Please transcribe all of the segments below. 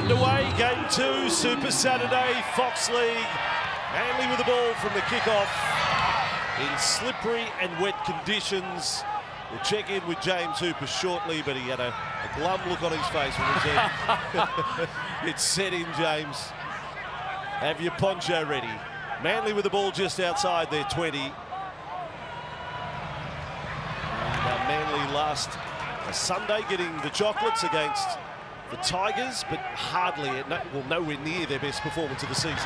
Underway, game 2, Super Saturday, Fox League. Manly with the ball from the kickoff in slippery and wet conditions. We'll check in with James Hooper shortly, but he had a glum look on his face when he said, it's set in, James. Have your poncho ready. Manly with the ball just outside their 20. And Manly last Sunday getting the chocolates against the Tigers, but hardly, nowhere near their best performance of the season.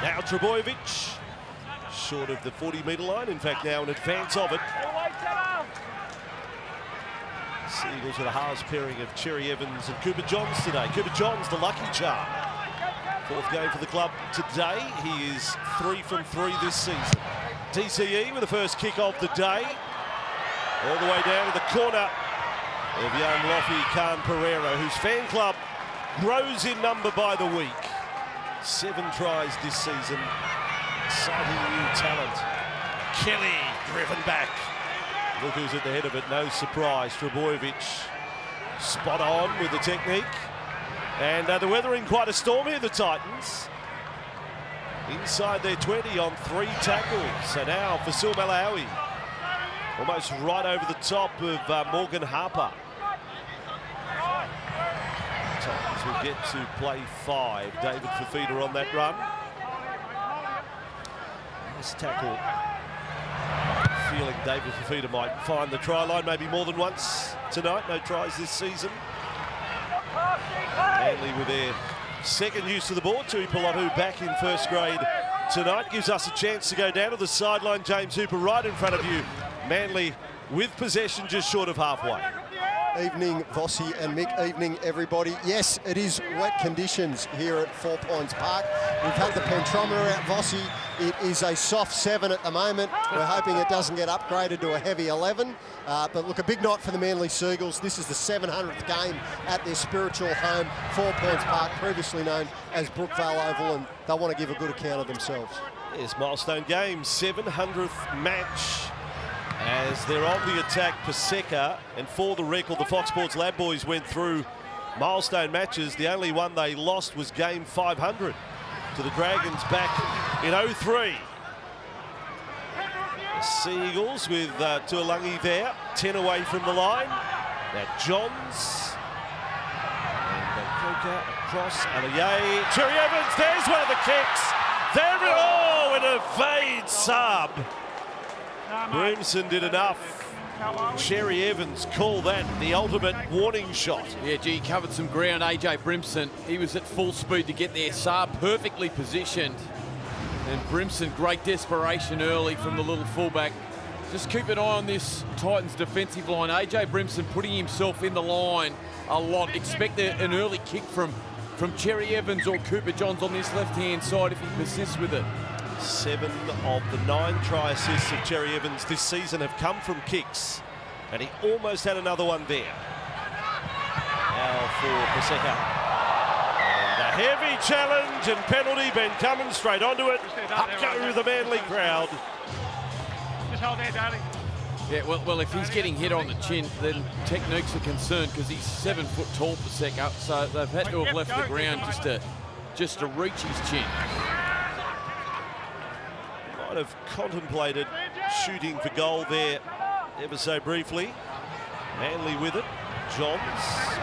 Now Trbojevic, short of the 40-metre line, in fact now in advance of it. Seagulls with a halves pairing of Cherry Evans and Cooper Johns today. Cooper Johns, the lucky charm. 4th game for the club today. He is 3 from 3 this season. TCE with the first kick of the day. All the way down to the corner of young Lofi Khan Pereira, whose fan club grows in number by the week. 7 tries this season. Exciting new talent. Kelly driven back. Look who's at the head of it, no surprise. Trbojevic spot on with the technique. And they're weathering quite a storm here, the Titans. Inside their 20 on 3 tackles. So now Fasil Malawi, almost right over the top of Morgan Harper. Titans will get to play 5. David Fafita on that run. Nice tackle. Feeling David Fafita might find the try line maybe more than once tonight. No tries this season. Manly with their second use of the ball. Tui Pilotu back in first grade tonight. Gives us a chance to go down to the sideline. James Hooper right in front of you. Manly with possession just short of halfway. Evening, Vossi and Mick. Evening, everybody. Yes, it is wet conditions here at 4 Points Park. We've had the pentrometer out, Vossi. It is a soft 7 at the moment. We're hoping it doesn't get upgraded to a heavy 11. But look, a big night for the Manly Seagulls. This is the 700th game at their spiritual home, 4 Points Park, previously known as Brookvale Oval, and they want to give a good account of themselves. Yes, milestone game, 700th match. As they're on the attack, Paseka, and for the record, the Fox Sports Lab boys went through milestone matches. The only one they lost was game 500 to the Dragons back in 03. The Seagulls with Tuolangi there, 10 away from the line. Now Johns, and Croker across, and Cherry Evans, there's one of the kicks. There we go, in a fade sub. Brimson did enough. Cherry Evans called that the ultimate warning shot. Yeah, gee, he covered some ground, AJ Brimson. He was at full speed to get there. Saab perfectly positioned. And Brimson, great desperation early from the little fullback. Just keep an eye on this Titans defensive line. AJ Brimson putting himself in the line a lot. Expect an early kick from Cherry Evans or Cooper Johns on this left-hand side if he persists with it. 7 of the 9 try assists of Cherry Evans this season have come from kicks, and he almost had another one there. Now for Paseka. And a heavy challenge and penalty. Ben Cummins straight onto it. Up go the Manly crowd. Just hold there, darling. Yeah, well, if he's getting hit on the chin, then technique's a concern because he's 7 foot tall, Paseka, so they've had to have left the ground just to reach his chin. Have contemplated shooting for goal there ever so briefly. Manly with it. Johns.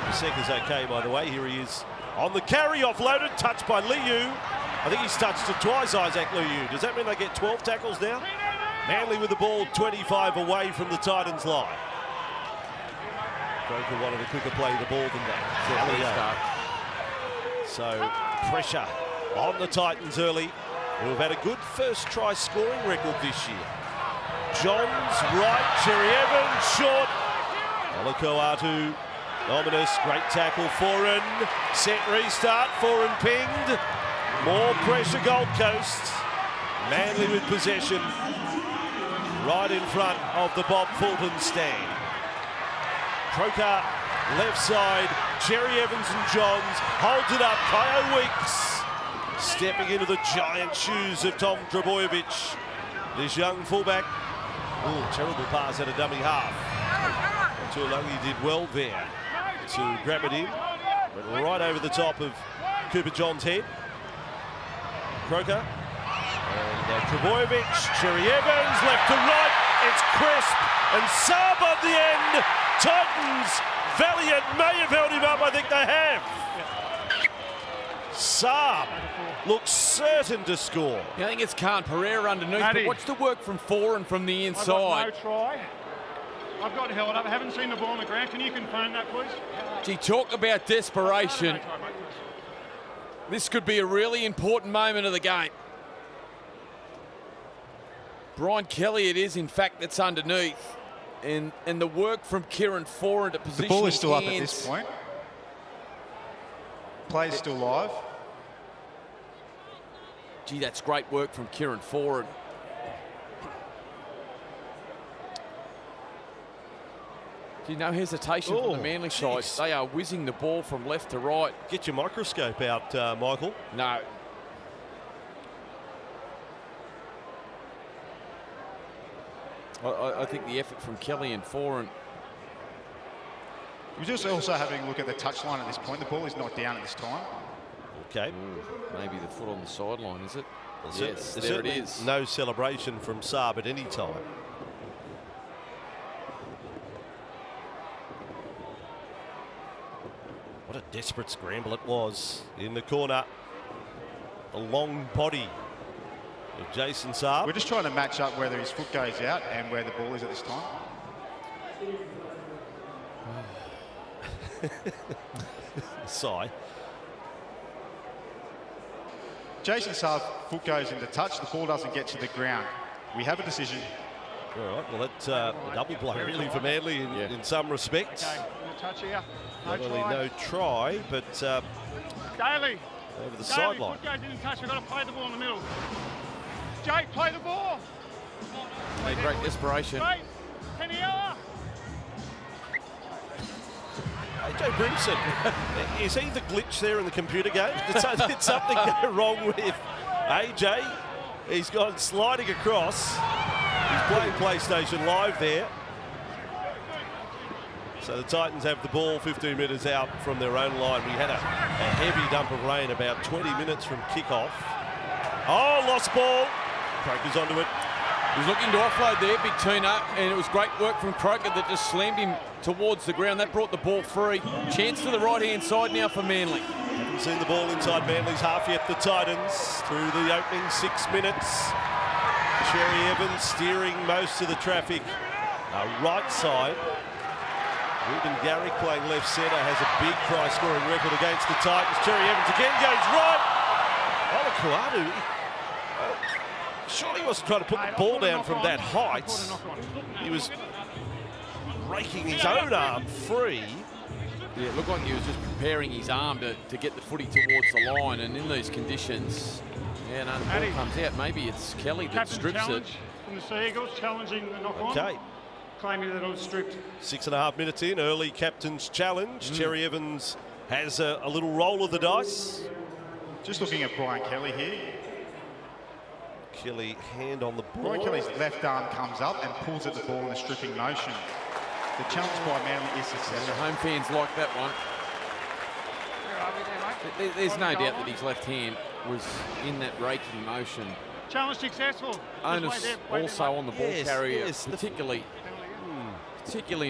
Paseka's okay, by the way. Here he is on the carry, offloaded, touched by Liu. I think he's touched it twice, Isaac Liu. Does that mean they get 12 tackles now? Manly with the ball 25 away from the Titans line. Croker wanted a quicker play the ball than that. So pressure on the Titans early, who have had a good first try scoring record this year. Johns right, Cherry Evans short. Olakoatu, ominous, great tackle, Foran. Set restart, Foran pinged. More pressure, Gold Coast. Manly with possession right in front of the Bob Fulton stand. Croker left side, Cherry Evans and Johns holds it up. Kyo Weeks stepping into the giant shoes of Tom Trbojevic. This young fullback, terrible pass at a dummy half. Tuolangi did well there to grab it in, but right over the top of Cooper John's head. Croker. And Trebojevic, Cherry Evans, left to right. It's crisp. And Saab on the end. Titans, valiant, may have held him up. I think they have. Saab looks certain to score. I think it's Khan Pereira underneath, but watch the work from four and from the inside. I've got no try. I've got held up. I haven't seen the ball on the ground. Can you confirm that, please? Gee, talk about desperation. This could be a really important moment of the game. Brian Kelly it is, in fact, that's underneath. And the work from Kieran Foran to position. The ball is still up at this point. Play's still live. Gee, that's great work from Kieran Foran. Gee, no hesitation from the Manly side. They are whizzing the ball from left to right. Get your microscope out, Michael. No. I think the effort from Kelly and Foran. We're just also having a look at the touchline at this point. The ball is not down at this time. Okay. Maybe the foot on the sideline, is it? Yes, there it is. No celebration from Saab at any time. What a desperate scramble it was in the corner. A long body of Jason Saab. We're just trying to match up whether his foot goes out and where the ball is at this time. Sigh. Jason Saab's foot goes into touch. The ball doesn't get to the ground. We have a decision. All right, well, that's a double play really for Manly in some respects. Okay, in the touch here. Not only no try, but Daly. over the sideline. Foot goes in touch. We've got to play the ball in the middle. Jake, play the ball. Great desperation. Jake, Peniella. AJ Brimson, is he the glitch there in the computer game? Did something go wrong with AJ? He's gone sliding across. He's playing PlayStation Live there. So the Titans have the ball 15 metres out from their own line. We had a heavy dump of rain about 20 minutes from kickoff. Oh, lost ball. Croker's onto it. He's looking to offload there, big Tina, and it was great work from Croker that just slammed him towards the ground. That brought the ball free. Chance to the right-hand side now for Manly. Haven't seen the ball inside Manly's half yet. The Titans through the opening 6 minutes. Cherry Evans steering most of the traffic right side. Ruben Garrick playing left centre has a big try-scoring record against the Titans. Cherry Evans again goes right. Olakuadu. Surely he wasn't trying to put the ball down from that height. He was raking his own arm free. Yeah, it looked like he was just preparing his arm to get the footy towards the line, and in these conditions, yeah, no, the ball comes out. Maybe it's Kelly that strips it. From the Seagulls, challenging the knock-on. Okay. Claiming that it was stripped. 6.5 minutes in, early captain's challenge. Cherry Evans has a little roll of the dice. Just looking at Brian Kelly here. Kelly hand on the ball. Brian Kelly's left arm comes up and pulls at the ball in a stripping motion. The challenge by Manly is The successful. home fans like that one. There's no doubt that his left hand was in that raking motion. Challenge successful. Onus also on the ball carrier, yes, particularly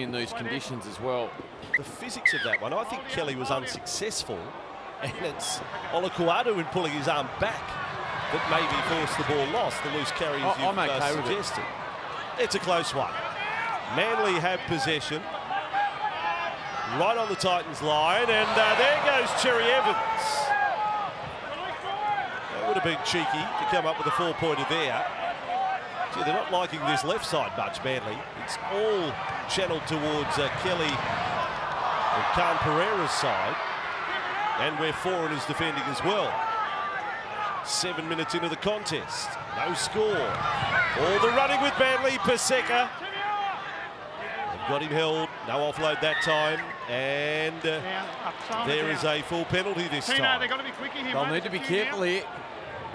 in these conditions as well. The physics of that one, I think Kelly was unsuccessful, and it's Olakuadu in pulling his arm back that maybe forced the ball lost, the loose carry as I'm you've okay with suggested. It's a close one. Manly have possession. Right on the Titans line, and there goes Cherry Evans. That would have been cheeky to come up with a four-pointer there. Gee, they're not liking this left side much, Manly. It's all channeled towards Kelly and Khan Pereira's side, and where Foran is defending as well. 7 minutes into the contest, no score. All the running with Manly, Paseka. They've got him held, no offload that time, and there is a full penalty this time. They've got to be quicker here. They'll need to be careful here.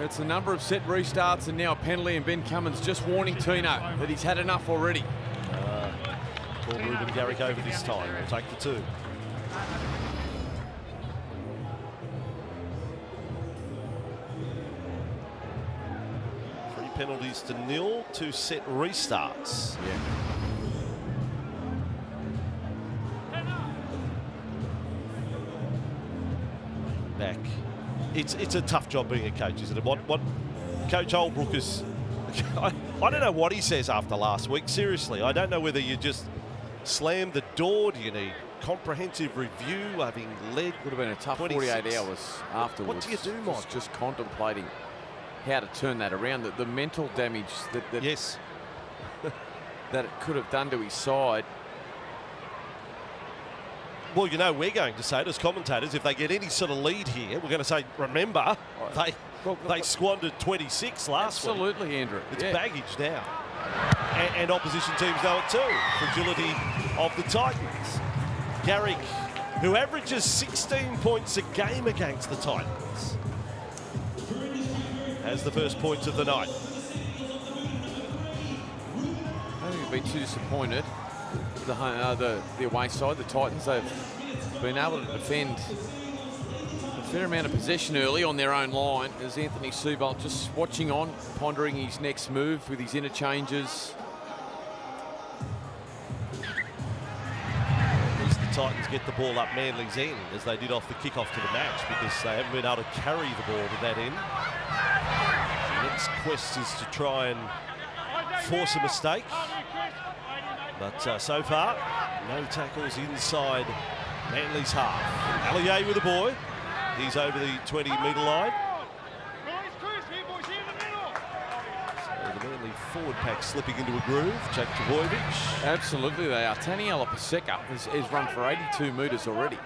It's a number of set restarts and now a penalty, and Ben Cummins just warning Tino that he's had enough already. Called Ruben Garrick over this time. We'll take the two. penalties to 0, 2 set restarts. Yeah. Back. It's a tough job being a coach, isn't it? What Coach Holbrook is... I don't know what he says after last week. Seriously, I don't know whether you just slam the door. Do you need comprehensive review, having led? Would have been a tough 26. 48 hours afterwards. What do you do, Mike? Just contemplating how to turn that around. The mental damage that Yes. that it could have done to his side. Well, you know, we're going to say it as commentators, if they get any sort of lead here, we're going to say, remember, they squandered 26 last week. Absolutely, Andrew. It's Yeah. baggage now. And opposition teams know it too. Fragility of the Titans. Garrick, who averages 16 points a game against the Titans, has the first points of the night. I don't think he'd be too disappointed. The away side, the Titans, they've been able to defend a fair amount of possession early on their own line, as Anthony Seibold just watching on, pondering his next move with his interchanges. At least the Titans get the ball up Manly's end, as they did off the kickoff to the match, because they haven't been able to carry the ball to that end. The next quest is to try and force a mistake. But so far, no tackles inside Manly's half. Allier with the boy. He's over the 20-metre line. So the Manly forward pack slipping into a groove. Jake Trbojevic. Absolutely, they are. Taniela Paseka has run for 82 metres already.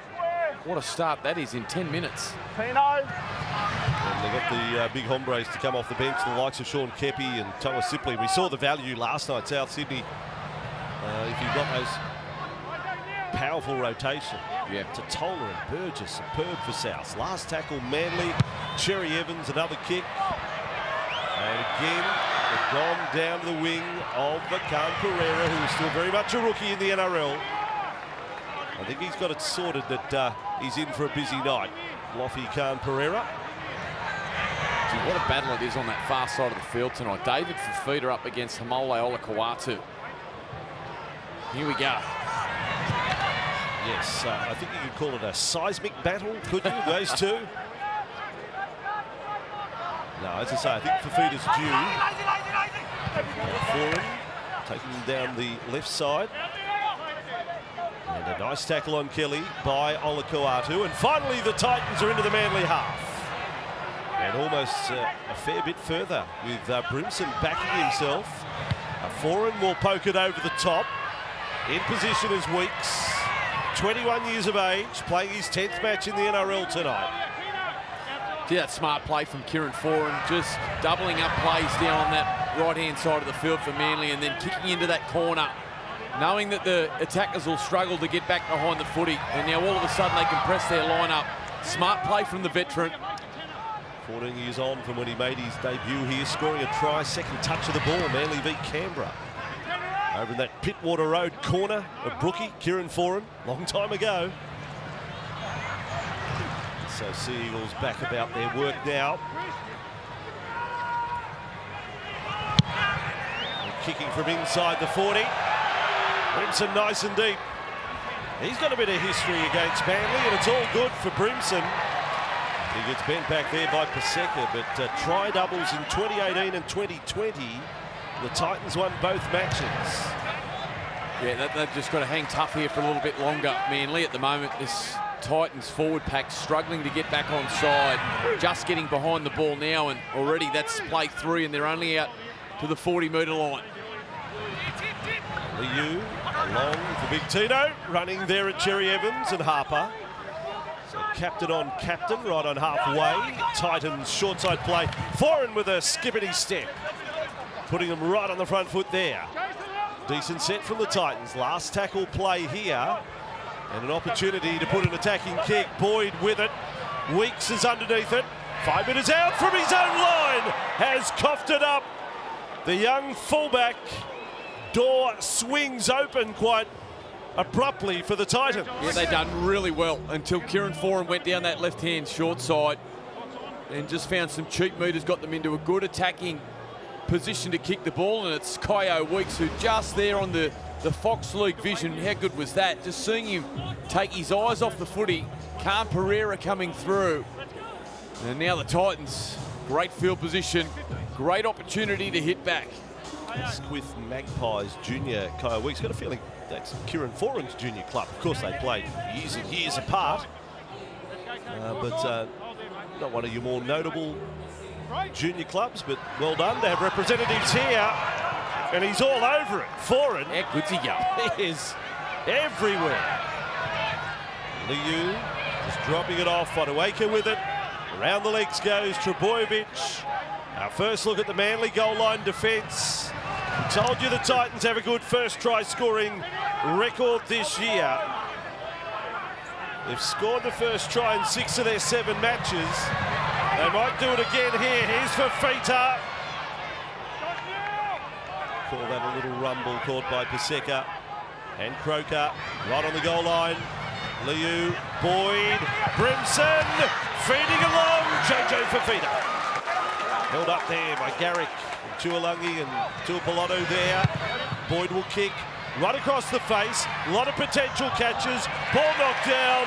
What a start that is in 10 minutes. And they got the big hombres to come off the bench, the likes of Sean Kepi and Thomas Sipley. We saw the value last night, South Sydney. If you've got those powerful rotation. Yeah. Totola and Burgess, superb for South. Last tackle, Manly. Cherry Evans, another kick. And again, they've gone down to the wing of Khan Pereira, who is still very much a rookie in the NRL. I think he's got it sorted that he's in for a busy night. Loffy Khan Pereira. Gee, what a battle it is on that far side of the field tonight. David Fafita up against Hamole Olakau'atu. Here we go. Yes, I think you could call it a seismic battle, could you, those two? No, as I say, I think Fafita's due. Foran taking him down the left side. And a nice tackle on Kelly by Olakau'atu. And finally, the Titans are into the Manly half. And almost a fair bit further with Brimson backing himself. Foran will poke it over the top. In position as Weeks, 21 years of age, playing his 10th match in the NRL tonight. See that smart play from Kieran Foran, just doubling up plays down on that right-hand side of the field for Manly and then kicking into that corner, knowing that the attackers will struggle to get back behind the footy. And now all of a sudden they can press their line up. Smart play from the veteran. 14 years on from when he made his debut here, scoring a try, second touch of the ball, Manly v Canberra. Over in that Pittwater Road corner of Brookie, Kieran Foran, long time ago. So Sea Eagles back about their work now. And kicking from inside the 40. Brimson nice and deep. He's got a bit of history against Manly, and it's all good for Brimson. He gets bent back there by Paseka, but try doubles in 2018 and 2020. The Titans won both matches. Yeah, they've just got to hang tough here for a little bit longer. Manly at the moment, this Titans forward pack struggling to get back on side, just getting behind the ball now, and already that's play 3 and they're only out to the 40-metre line. Liu along for Big Tino, running there at Cherry Evans and Harper. So captain on captain, right on halfway. Titans short side play. Foran with a skippity step, putting them right on the front foot there. Decent set from the Titans. Last tackle play here. And an opportunity to put an attacking kick. Boyd with it. Weeks is underneath it. 5 minutes out from his own line. Has coughed it up. The young fullback. Door swings open quite abruptly for the Titans. Yeah, they done really well until Kieran Foran went down that left-hand short side and just found some cheap meters, got them into a good attacking position to kick the ball, and it's Kyo Weeks who just there on the Fox League vision. How good was that? Just seeing him take his eyes off the footy. Khan Pereira coming through. And now the Titans, great field position, great opportunity to hit back. With Magpies junior Kyo Weeks. Got a feeling that's Kieran Foran's junior club. Of course, they played years and years apart. But not one of your more notable junior clubs, but well done to have representatives here. And he's all over it. Foran. How good's he going? He is everywhere. Liu just dropping it off. Fotuaika with it. Around the legs goes Trebojevic. Our first look at the Manly goal line defence. I told you the Titans have a good first try scoring record this year. They've scored the first try in 6 of their 7 matches. They might do it again here. Here's Fafita. Call that a little rumble caught by Paseka and Croker. Right on the goal line. Liu, Boyd, Brimson, feeding along. Jojo Fafita. Held up there by Garrick, and Tuolangi and Tuapoloto there. Boyd will kick right across the face. A lot of potential catches. Ball knocked down.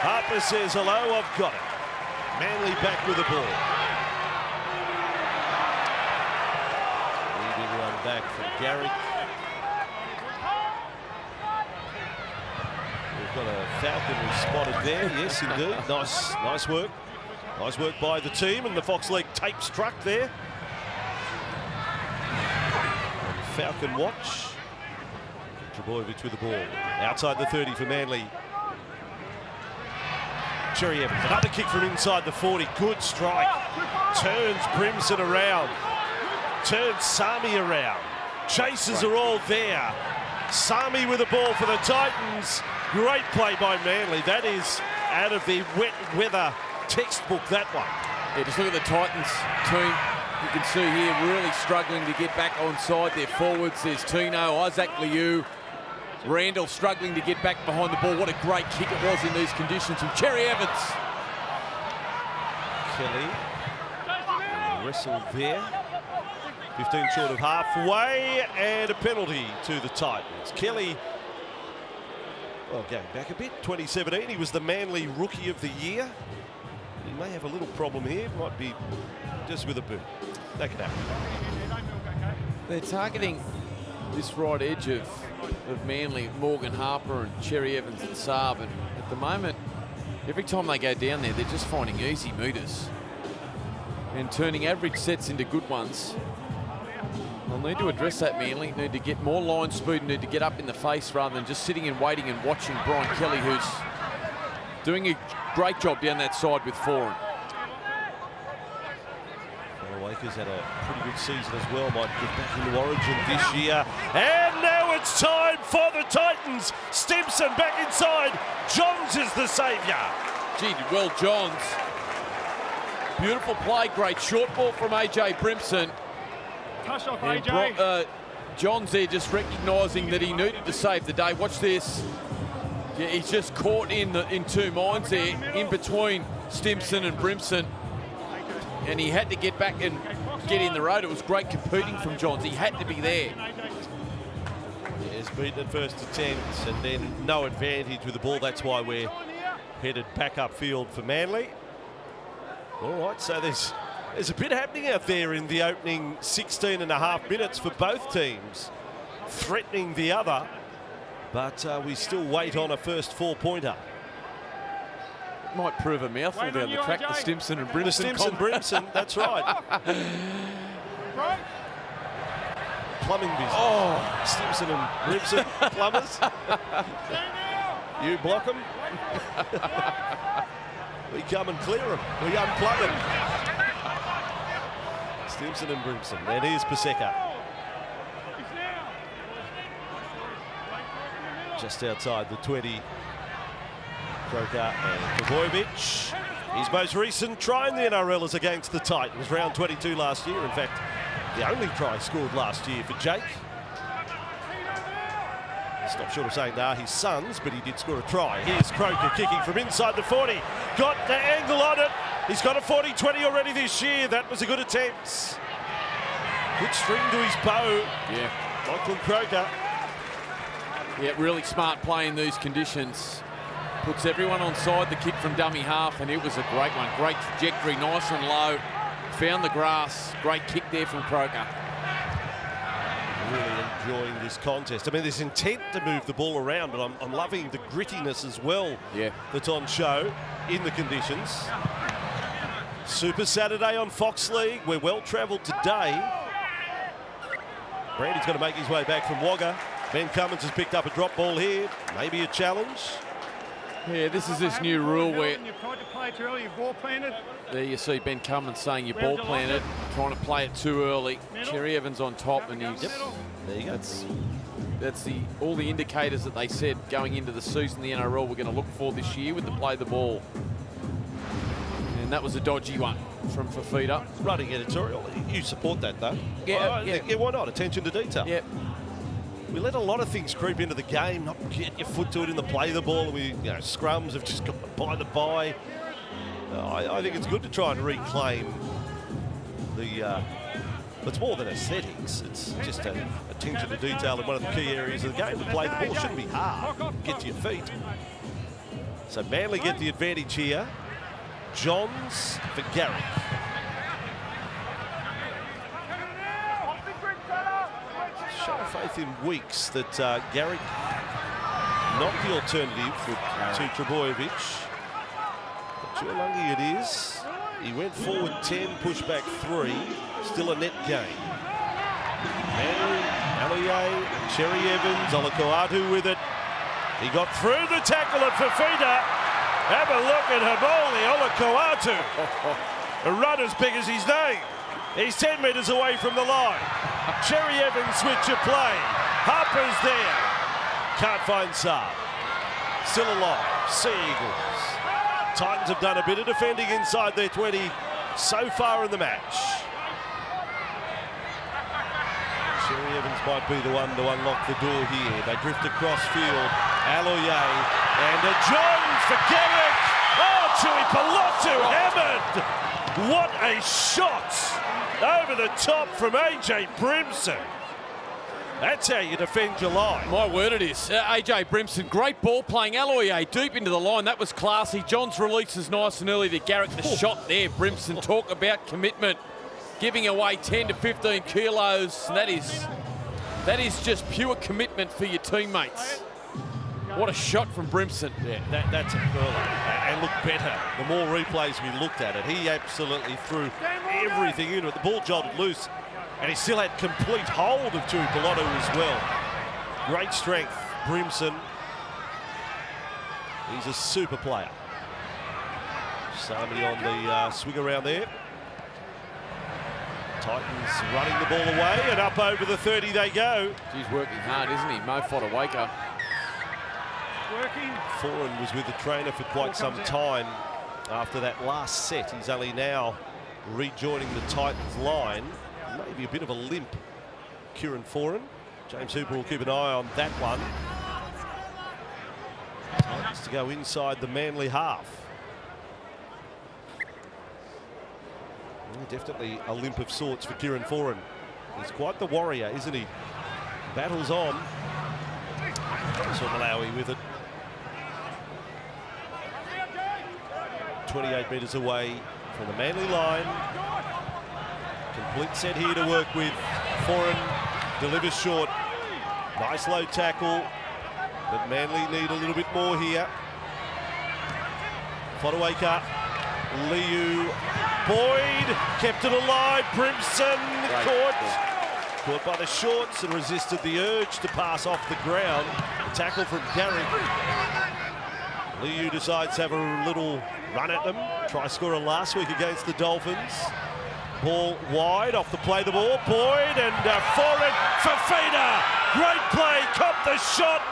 Harper says, hello, I've got it. Manly back with the ball. Leading run back from Garrick. We've got a falconry spotted there. Yes, indeed. Nice work. Nice work by the team, and the Fox League tape struck there. And Falcon watch. Trebojevic with the ball. Outside the 30 for Manly. Cherry Evans, another kick from inside the 40. Good strike. Turns Brimson around. Turns Sami around. Chases are all there. Sami with the ball for the Titans. Great play by Manly. That is out of the wet weather textbook, that one. Yeah, just look at the Titans team. You can see here really struggling to get back onside their forwards. There's Tino, Isaac Liu, Randall struggling to get back behind the ball. What a great kick it was in these conditions from Cherry Evans. Kelly wrestled there. 15 short of halfway, and a penalty to the Titans. Kelly, well, going back a bit, 2017, he was the Manly Rookie of the Year. He may have a little problem here, might be just with a boot. That could happen. They're targeting this right edge of Manly, Morgan Harper and Cherry Evans and Saab, and at the moment, every time they go down there, they're just finding easy meters and turning average sets into good ones. They'll need to address that, Manly. Need to get more line speed, need to get up in the face rather than just sitting and waiting and watching Brian Kelly, who's doing a great job down that side with Foran. Waker's had a pretty good season as well. Might get back into Origin this year. And now it's time for the Titans. Stimson back inside. Johns is the saviour. Gee, did well, Johns. Beautiful play, great short ball from AJ Brimson. Touch off AJ. Johns there just recognising that he needed to save the day. Watch this. Yeah, he's just caught in two minds there, in between Stimson and Brimson. And he had to get back and get in the road. It was great competing from Johns. He had to be there. He's beaten at first attempt and then no advantage with the ball. That's why we're headed back upfield for Manly. All right, so there's a bit happening out there in the opening 16 and a half minutes for both teams, threatening the other, but we still wait on a first 4-pointer. Might prove a mouthful down the track, the Stimson and Brimson. The Stimson Brimson, that's right. Plumbing business. Oh, Stimson and Brimson, plumbers. You block them. We come and clear them. We unplug them. Stimson and Brimson. And here's Paseka. Just outside the 20. Croker and Trebojevic. His most recent try in the NRL is against the Titans, round 22 last year. In fact, the only try scored last year for Jake. Stop short of saying they are his sons, but he did score a try. Here's Croker kicking from inside the 40. Got the angle on it. He's got a 40-20 already this year. That was a good attempt. Good string to his bow. Yeah. Michael Croker. Yeah, really smart play in these conditions. Puts everyone on side the kick from dummy half, and it was a great one. Great trajectory, nice and low. Found the grass. Great kick there from Croker. Really enjoying this contest. I mean, there's intent to move the ball around, but I'm loving the grittiness as well that's on show in the conditions. Super Saturday on Fox League. We're well travelled today. Brandy's going to make his way back from Wagga. Ben Cummins has picked up a drop ball here. Maybe a challenge. Yeah, this is this new rule where You've tried to play too early, you've ball planted. there you see Ben Cummins saying you ball planted, trying to play it too early. Cherry Evans on top, and he's There you go. that's all the indicators that they said going into the season. The NRL we're going to look for this year with the play the ball, and that was a dodgy one from Fafita. Running editorial. You support that, though? Yeah, Yeah, why not? Attention to detail. Yep. We let a lot of things creep into the game, not get your foot to it in the play the ball. Scrums have just got by the by. I think it's good to try and reclaim the. It's more than aesthetics. It's just attention to detail in one of the key areas of the game. To play the ball shouldn't be hard. Get to your feet. So Manly get the advantage here. Johns for Garrick. Show faith in Weeks that Garrick, not the alternative to Trebojevic. But Tuolungi it is. He went forward 10, pushed back 3. Still a net gain. Manly, Allier, Cherry Evans, Olakoatu with it. He got through the tackle at Fafita. Have a look at Haboli Olakoatu. A run as big as his name. He's 10 metres away from the line. Cherry Evans switch of play. Harper's there. Can't find Saab. Still alive. Sea Eagles. Titans have done a bit of defending inside their 20 so far in the match. Cherry Evans might be the one to unlock the door here. They drift across field. Alloye and a Johns for Garrick. Oh, Chewy Palottu hammered. What a shot over the top from AJ Brimson. That's how you defend your line. My word it is. AJ Brimson, great ball playing. Alloye deep into the line. That was classy. John's release is nice and early to Garrick. The shot there, Brimson. Talk about commitment. Giving away 10 to 15 kilos. That is just pure commitment for your teammates. What a shot from Brimson. Yeah, that's a curler. And look better. The more replays we looked at it, he absolutely threw everything into it. The ball jolted loose, and he still had complete hold of Tui Palottu as well. Great strength, Brimson. He's a super player. Sami on the swing around there. Titans running the ball away, and up over the 30 they go. He's working hard, isn't he? Mo Fodawaker. Foran was with the trainer for quite some time after that last set. He's only now rejoining the Titans line. Maybe a bit of a limp, Kieran Foran. James Hooper will keep an eye on that one. Titans to go inside the Manly half. Definitely a limp of sorts for Kieran Foran. He's quite the warrior, isn't he? Battles on. So Malawi with it. 28 metres away from the Manly line. Complete set here to work with. Foran delivers short. Nice low tackle, but Manly need a little bit more here. Fodawaker, Liu, Boyd, kept it alive. Brimson caught by the shorts and resisted the urge to pass off the ground. A tackle from Garrick. Liu decides to have a little run at them. Try scorer last week against the Dolphins. Ball wide off the play the ball. Boyd and Foran. Fafita. Great play. Copped the shot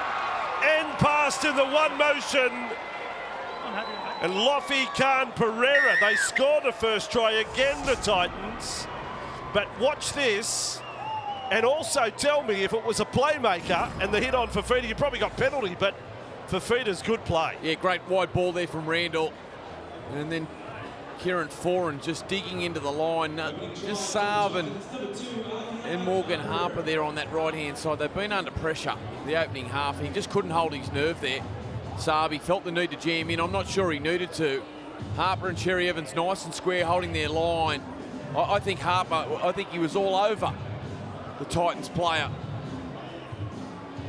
and passed in the one motion. And Lofi Khan Pereira. They score the first try again, the Titans. But watch this. And also tell me if it was a playmaker and the hit on Fafita, you probably got penalty, but Fafita's good play. Yeah, great wide ball there from Randall. And then Kieran Foran just digging into the line. Just Saab and Morgan Harper there on that right-hand side. They've been under pressure the opening half. He just couldn't hold his nerve there. Saab, he felt the need to jam in. I'm not sure he needed to. Harper and Cherry Evans nice and square holding their line. I think he was all over the Titans player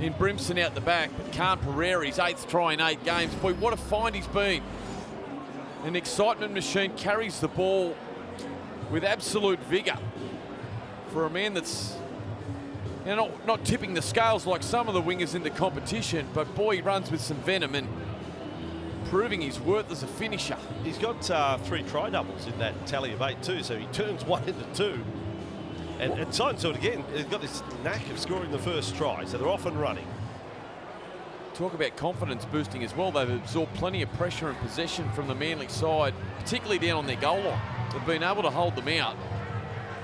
in Brimson out the back, but Khan Pereira, his 8th try in 8 games. Boy, what a find he's been. An excitement machine, carries the ball with absolute vigour for a man that's, you know, not tipping the scales like some of the wingers in the competition, but boy, he runs with some venom and proving his worth as a finisher. He's got 3 try doubles in that tally of 8 too, so he turns 1 into 2. And Titans, again, they've got this knack of scoring the first try, so they're off and running. Talk about confidence boosting as well. They've absorbed plenty of pressure and possession from the Manly side, particularly down on their goal line. They've been able to hold them out.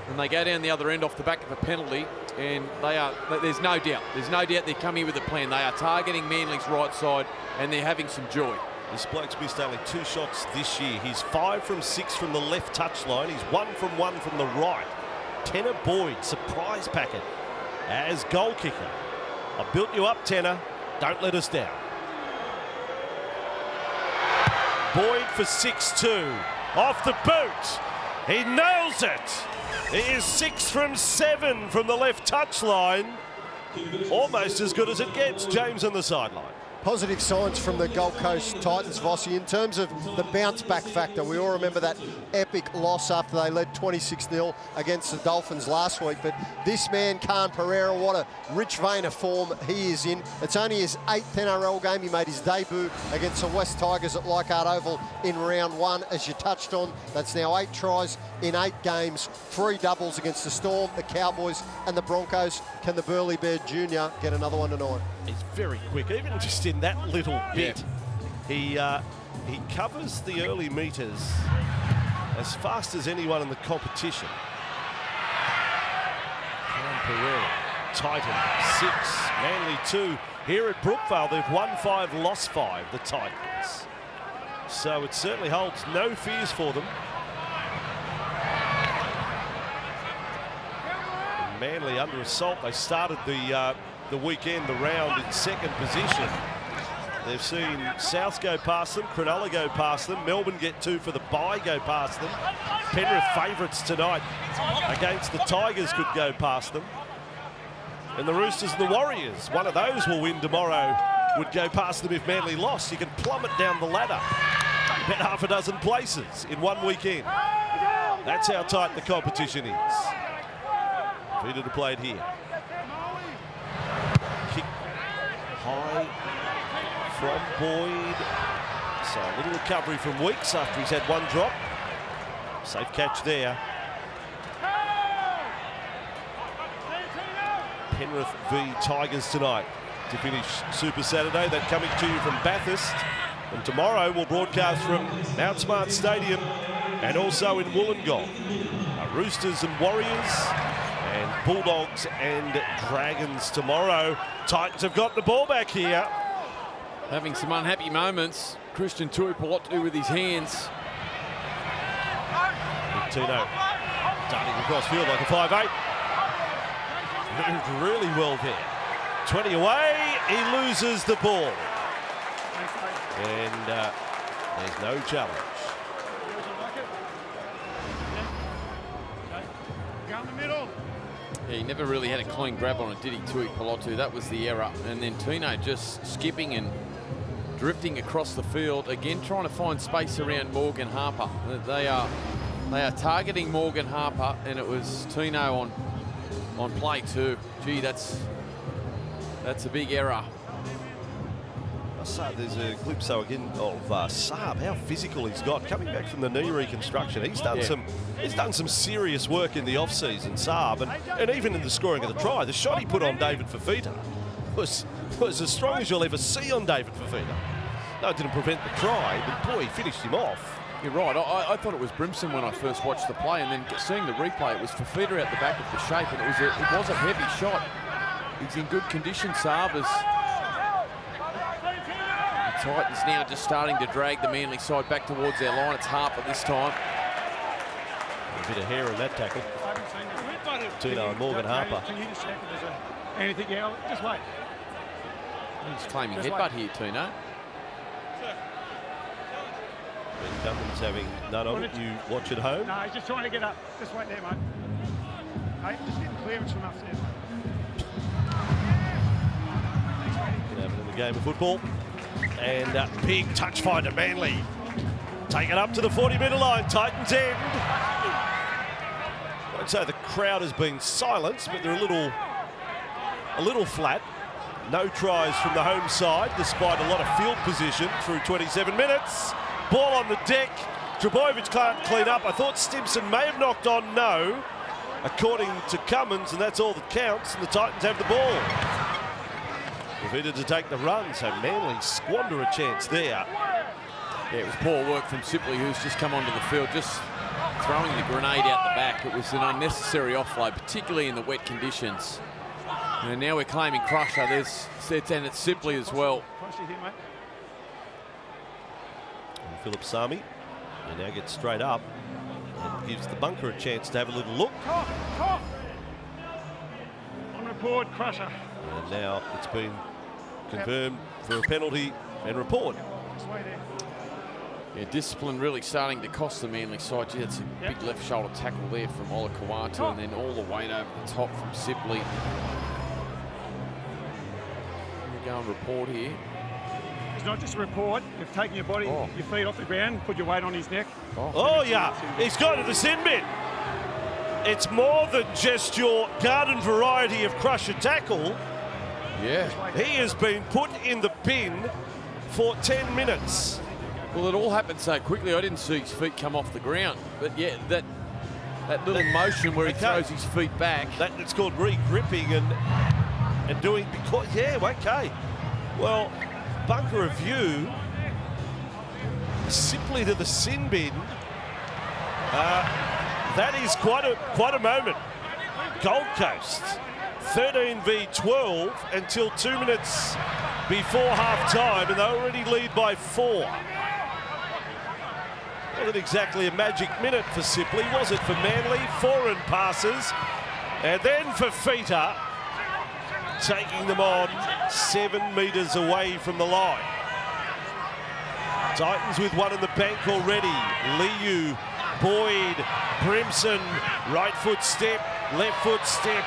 And they go down the other end off the back of a penalty, and there's no doubt they're coming with a plan. They are targeting Manly's right side, and they're having some joy. This bloke's missed only 2 shots this year. He's 5 from 6 from the left touchline. He's 1 from 1 from the right. Tanner Boyd, surprise packet as goal kicker. I built you up, Tanner. Don't let us down. Boyd for 6-2. Off the boot. He nails it. He is 6 from 7 from the left touchline. Almost as good as it gets. James on the sideline. Positive signs from the Gold Coast Titans, Vossi, in terms of the bounce-back factor. We all remember that epic loss after they led 26-0 against the Dolphins last week. But this man, Khan Pereira, what a rich vein of form he is in. It's only his 8th NRL game. He made his debut against the West Tigers at Leichhardt Oval in round 1, as you touched on. That's now 8 tries in 8 games, 3 doubles against the Storm, the Cowboys and the Broncos. Can the Burleigh Bear Jr. get another one tonight? He's very quick, even just in that little bit. Yeah. He covers the early metres as fast as anyone in the competition. Pereira, Titan 6, Manly 2. Here at Brookvale, they've won 5, lost 5, the Titans. So it certainly holds no fears for them. And Manly under assault. They started the weekend, the round, in 2nd position. They've seen South go past them, Cronulla go past them, Melbourne get 2 for the bye, go past them. Penrith favourites tonight against the Tigers could go past them. And the Roosters and the Warriors, one of those will win tomorrow, would go past them if Manly lost. You can plummet down the ladder, bet half a dozen places in one weekend. That's how tight the competition is. Feeder to play it here. Kick high from Boyd. So a little recovery from Weeks after he's had 1 drop. Safe catch there. Penrith v Tigers tonight to finish Super Saturday. That coming to you from Bathurst. And tomorrow we'll broadcast from Mount Smart Stadium and also in Wollongong. Roosters and Warriors and Bulldogs and Dragons tomorrow. Titans have got the ball back here. Having some unhappy moments. Christian Tuipulotu with his hands. Tino darting across field like a 5'8". Moved really well there. 20 away, he loses the ball. And there's no challenge. Go in the middle. Yeah, he never really had a clean grab on it, did he, Tuipulotu? That was the error. And then Tino just skipping and drifting across the field, again trying to find space around Morgan Harper. They are targeting Morgan Harper, and it was Tino on play 2. Gee, that's a big error. So there's a glimpse though again of Saab, how physical he's got coming back from the knee reconstruction. He's done some serious work in the off season, Saab, and even in the scoring of the try. The shot he put on David Fifita was as strong as you'll ever see on David Fifita. No, it didn't prevent the try, but boy, he finished him off. You're right. I thought it was Brimson when I first watched the play, and then seeing the replay, it was Fifita out the back of the shape, and it was a heavy shot. He's in good condition, Saab. The Titans now just starting to drag the Manly side back towards their line. It's Harper this time. A bit of hair in that tackle. I haven't seen it. Tino and Morgan Harper. Can you just check if there's anything? Yeah, just wait. He's claiming Just headbutt wait. here, Tino. Ben Cummins having none of it. You watch at home. No, he's just trying to get up. Just wait there, mate. Hey, just getting clearance from upstairs. Can happen in the game of football. And big touch finder, Manly. Take it up to the 40-metre line, Titans end. I'd say the crowd has been silenced, but they're a little flat. No tries from the home side, despite a lot of field position through 27 minutes. Ball on the deck. Trbojevic can't clean up. I thought Stimson may have knocked on, no, according to Cummins, and that's all that counts, and the Titans have the ball. Defeated to take the run, so Manly squander a chance there. Yeah, it was poor work from Sipley, who's just come onto the field, just throwing the grenade out the back. It was an unnecessary offload, particularly in the wet conditions. And now we're claiming Crusher. And it's Sipley as well. Crusher here, mate. And Philip Sami, he now gets straight up and gives the bunker a chance to have a little look. Top. On report, Crusher. And now it's been confirmed for a penalty and report. Just wait there. Yeah, discipline really starting to cost the Manly side. Gee, that's a big left shoulder tackle there from Ola Kawatu, and then all the weight over the top from Sipley. We go and report here. It's not just a report. You've taken your body, your feet off the ground, put your weight on his neck. Oh yeah, he's gone to the sin bin. It's more than just your garden variety of crusher tackle. Yeah. He has been put in the bin for 10 minutes. Well, it all happened so quickly, I didn't see his feet come off the ground. But yeah, that little motion where he throws his feet back. It's called re-gripping and doing, because, yeah, okay. Well, bunker of view, simply to the sin bin. That is quite a moment. Gold Coast, 13 v 12 until 2 minutes before half time, and they already lead by 4. Wasn't exactly a magic minute for Sipley, was it for Manly? Foreign passes, and then for Feta, taking them on 7 metres away from the line. Titans with one in the bank already. Liu, Boyd, Brimson, right foot step, left foot step.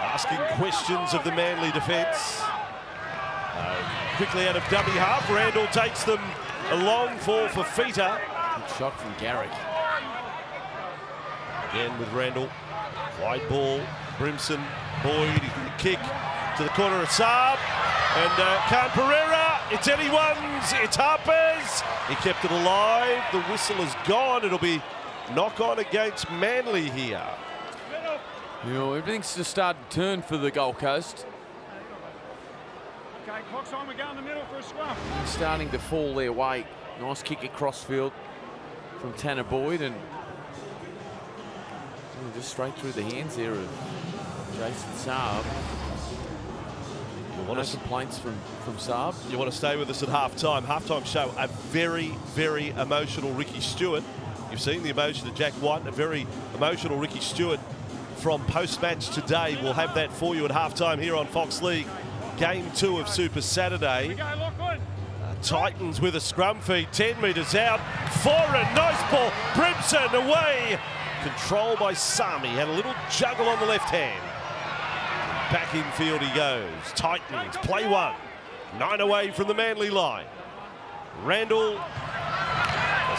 Asking questions of the Manly defence. Quickly out of dummy half, Randall takes them a long fall for Feta. Good shot from Garrick. Again with Randall. Wide ball, Brimson, Boyd, he's going to kick to the corner of Saab. And Khan Pereira, it's anyone's, it's Harper's. He kept it alive, the whistle is gone. It'll be knock on against Manly here. You know, everything's just started to turn for the Gold Coast. Okay, clock's on, we go in the middle for a scrum. It's starting to fall their way. Nice kick across field from Tanner Boyd, and just straight through the hands there of Jason Saab. No complaints from Saab. You want to stay with us at halftime. Halftime show, a very, very emotional Ricky Stewart. You've seen the emotion of Jack White, a very emotional Ricky Stewart from post-match today. We'll have that for you at halftime here on Fox League. Game 2 of Super Saturday. Titans with a scrum feed, 10 metres out. Foreign, nice ball. Brimson away. Controlled by Sami. Had a little juggle on the left hand. Back in field he goes. Titans play 1. 9 away from the Manly line. Randall.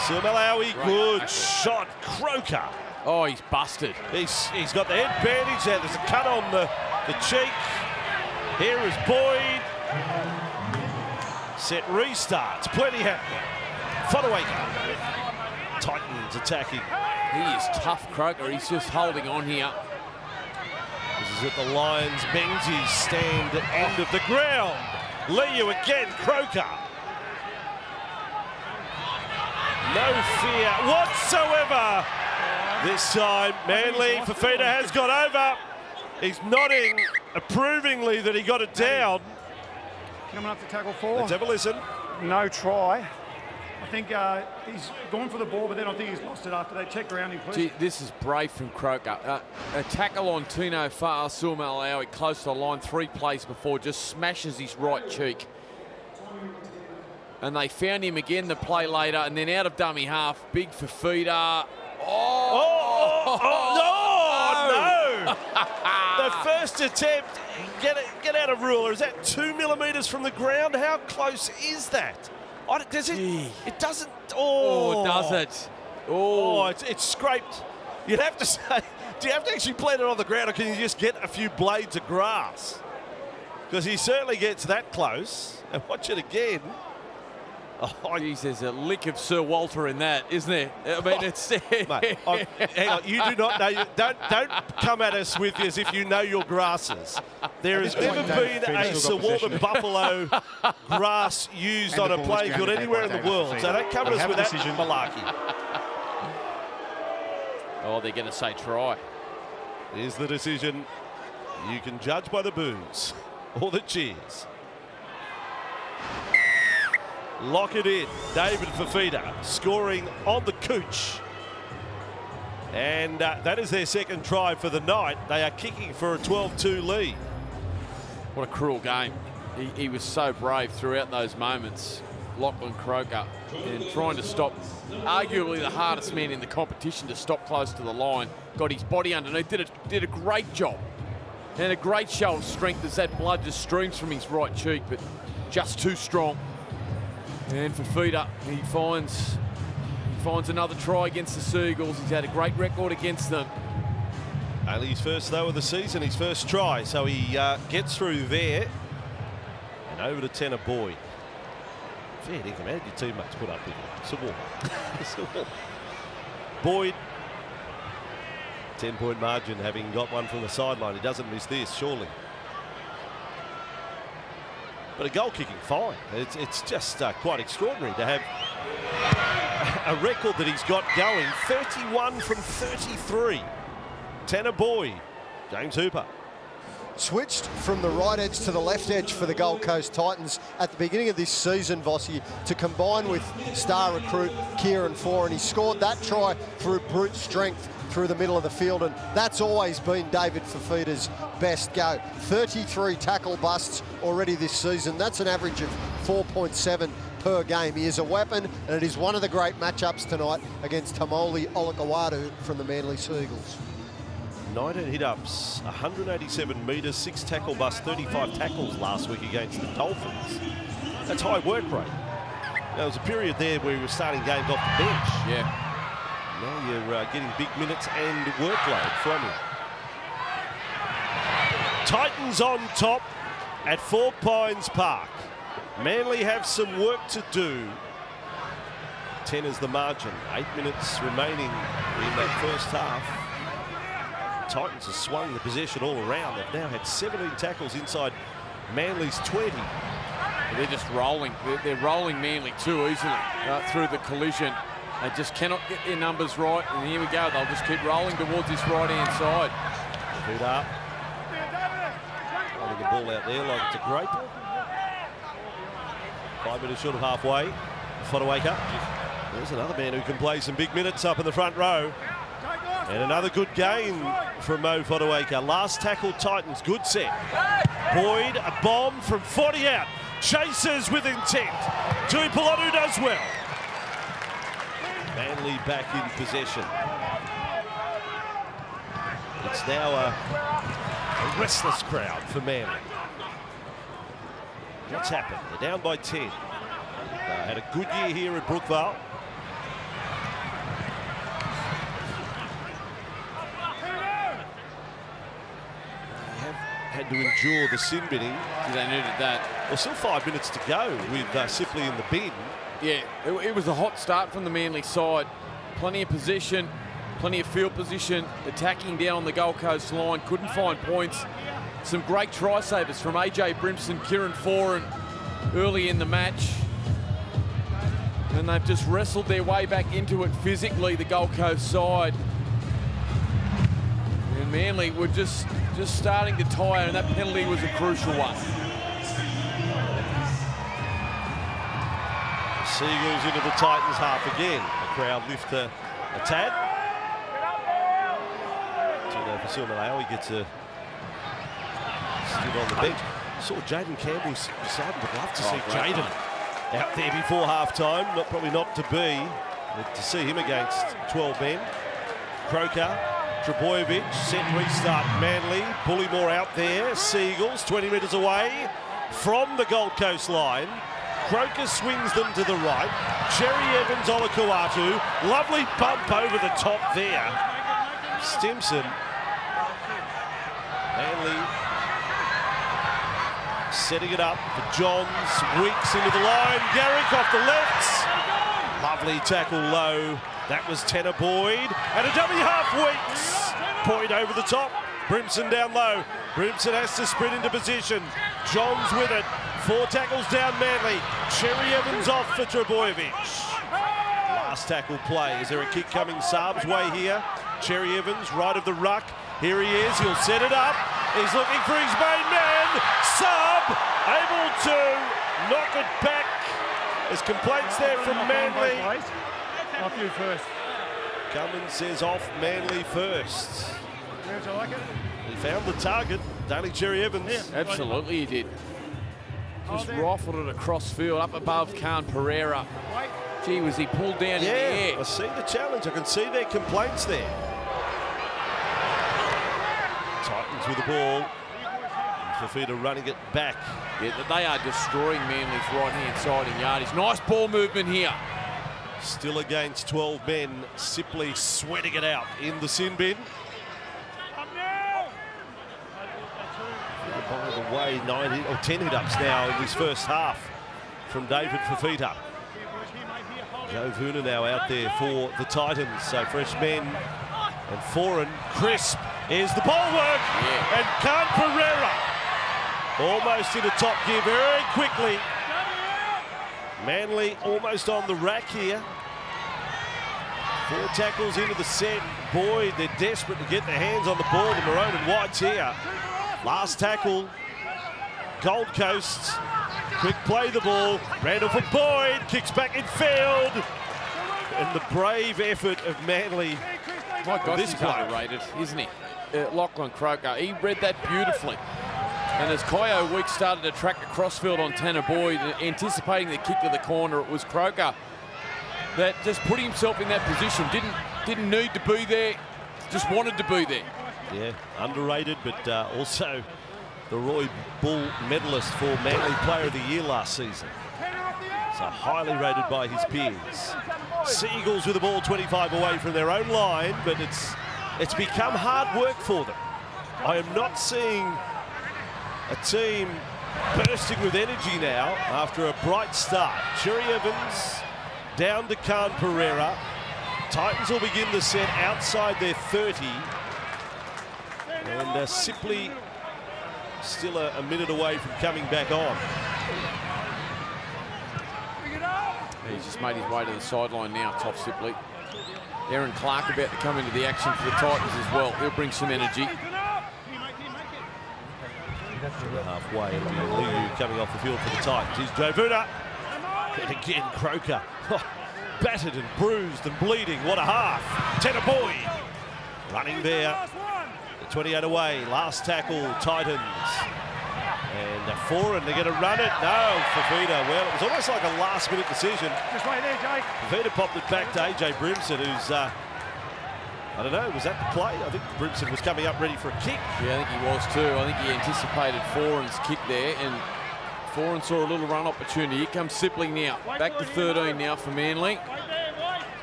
Malawi, good shot. Croker. Oh, he's busted. He's got the head bandage there. There's a cut on the cheek. Here is Boyd. Set restarts. Plenty happening. Fodawaker. Titans attacking. He is tough, Croker. He's just holding on here. This is at the Lions Menzies stand end of the ground. Liu again. Croker. No fear whatsoever. This time, Manly, Fafita has got over. He's nodding approvingly that he got it down. Coming up to tackle 4. Let's have a listen. No try. I think he's gone for the ball, but then I think he's lost it after they check grounding, please. Gee, this is brave from Croker. A tackle on Tino Fa'asuamaleaui close to the line 3 plays before, just smashes his right cheek. And they found him again the play later, and then out of dummy half, big Fafita. No! The first attempt, get out of rule. Is that 2 millimetres from the ground? How close is that? Does it? It doesn't. Does it? It's scraped. You'd have to say, do you have to actually plant it on the ground, or can you just get a few blades of grass? Because he certainly gets that close. And watch it again. Geez, there's a lick of Sir Walter in that, isn't there? I mean, it's... Mate, hang on, you do not know... Don't come at us with as if you know your grasses. There has never been a Sir Walter Buffalo grass used on a playing field anywhere in the world. So don't come at us with that malarkey. Oh, they're going to say try. Here's the decision. You can judge by the boos or the cheers. Lock it in. David Fafita scoring on the cooch. And that is their second try for the night. They are kicking for a 12-2 lead. What a cruel game. He was so brave throughout those moments, Lachlan Croker, and trying to stop arguably the hardest man in the competition to stop close to the line. Got his body underneath, did a great job. And a great show of strength as that blood just streams from his right cheek, but just too strong. And Fafita, he finds another try against the Seagulls. He's had a great record against them. Only his first, though, of the season, his first try. So he gets through there. And over to Tanner Boyd. Fair dinkum, how did your teammates put up with you? Boyd, 10-point margin, having got one from the sideline. He doesn't miss this, surely. But a goal kicking fine. It's just quite extraordinary to have a record that he's got going. 31 from 33. Tanner Boyd, James Hooper. Switched from the right edge to the left edge for the Gold Coast Titans at the beginning of this season, Vossi, to combine with star recruit Kieran Foran. He scored that try through brute strength through the middle of the field, and that's always been David Fafita's best go. 33 tackle busts already this season. That's an average of 4.7 per game. He is a weapon, and it is one of the great matchups tonight against Tamoli Olakawadu from the Manly Seagulls. 19 hit-ups, 187 metres, 6 tackle busts, 35 tackles last week against the Dolphins. That's high work rate. There was a period there where we were starting games off the bench. Yeah. Now you're getting big minutes and workload from him. Titans on top at 4 Pines Park. Manly have some work to do. 10 is the margin. 8 minutes remaining in that first half. Titans have swung the possession all around. They've now had 17 tackles inside Manly's 20. They're just rolling. They're rolling Manly too easily through the collision. They just cannot get their numbers right. And here we go. They'll just keep rolling towards this right-hand side. Feet up. Holding the ball out there like it's a grape. 5 minutes short of halfway. Fodawaker. There's another man who can play some big minutes up in the front row. And another good gain from Mo Fodawaker. Last tackle Titans, good set. Boyd, a bomb from 40 out. Chases with intent. Tuipolonu does well. Manly back in possession. It's now a restless crowd for Manly. What's happened? They're down by 10. Had a good year here at Brookvale. Had to endure the sin binning. They needed that. Well, still 5 minutes to go with Sipley in the bin. Yeah, it was a hot start from the Manly side. Plenty of possession, plenty of field position, attacking down the Gold Coast line, couldn't find points. Some great try savers from AJ Brimson, Kieran Foran early in the match. And they've just wrestled their way back into it physically, the Gold Coast side. And Manly were just starting to tire, and that penalty was a crucial one. Seagulls into the Titans half again. The crowd lift a tad. He gets a still on the bench. Saw Jaden Campbell decided to love to see Jaden out there before half-time. Probably not to be, but to see him against 12 men. Croker, Trebojevic, set restart Manly. Bullymore out there. Seagulls 20 metres away from the Gold Coast line. Croker swings them to the right. Cherry Evans, Olakuatu. Lovely bump over the top there. Stimson. Manly setting it up for Johns. Weeks into the line. Garrick off the left. Lovely tackle low. That was Tanner Boyd. And a dummy half. Weeks. Boyd over the top. Brimson down low. Brimson has to sprint into position. Johns with it. 4 tackles down Manly. Cherry Evans off for Trebojevic. Last tackle play. Is there a kick coming Saab's way here? Cherry Evans, right of the ruck. Here he is. He'll set it up. He's looking for his main man. Saab able to knock it back. There's complaints there from Manly. Off you first. Cummins says off Manly first. I like it. He found the target. Danny Cherry Evans. Yeah. Absolutely he did. Just rifled it across field, up above Khan Pereira. Gee, was he pulled down in the air? I see the challenge. I can see their complaints there. Titans with the ball. Fafita running it back. Yeah, they are destroying Manly's right-hand side in yardage. Nice ball movement here. Still against 12 men. Sipley sweating it out in the sin bin. By the way, 10 hit-ups now in this first half from David Fafita. Joe Vuna now out there for the Titans. So fresh men and foreign. Crisp is the ball work. Yeah. And Khan Pereira almost into top gear very quickly. Manly almost on the rack here. 4 tackles into the set. Boyd, they're desperate to get their hands on the ball. The maroon and whites here. Last tackle, Gold Coast. Quick play the ball. Randall for Boyd. Kicks back in field. And the brave effort of Manly. My gosh, this he's play. underrated, isn't he? Lachlan Croker, he read that beautifully. And as Kyo Weeks started to track the crossfield on Tanner Boyd, anticipating the kick to the corner, it was Croker that just put himself in that position. Didn't need to be there, just wanted to be there. Yeah, underrated, but also the Roy Bull medalist for Manly Player of the Year last season. So highly rated by his peers. Seagulls with the ball 25 away from their own line, but it's become hard work for them. I am not seeing a team bursting with energy now after a bright start. Cherry Evans down to Khan Pereira. Titans will begin the set outside their 30. And Sipley still a minute away from coming back on. He's just made his way to the sideline now, Top Sipley. Aaron Clark about to come into the action for the Titans as well. He'll bring some energy. Halfway, it'll be Liu coming off the field for the Titans. Here's Joe Vuna. And again, Croker. Battered and bruised and bleeding. What a half. Tanner Boyd running there. 28 away. Last tackle, Titans. And foreign, they're going to run it. No, Fafita. Well, it was almost like a last-minute decision. Just wait there, Jake. Fafita popped it back to AJ Brimson, who's, I don't know, was that the play? I think Brimson was coming up ready for a kick. Yeah, I think he was too. I think he anticipated Foreign's kick there, and Foreign saw a little run opportunity. Here comes Sipley now. Back to 13 now for Manly.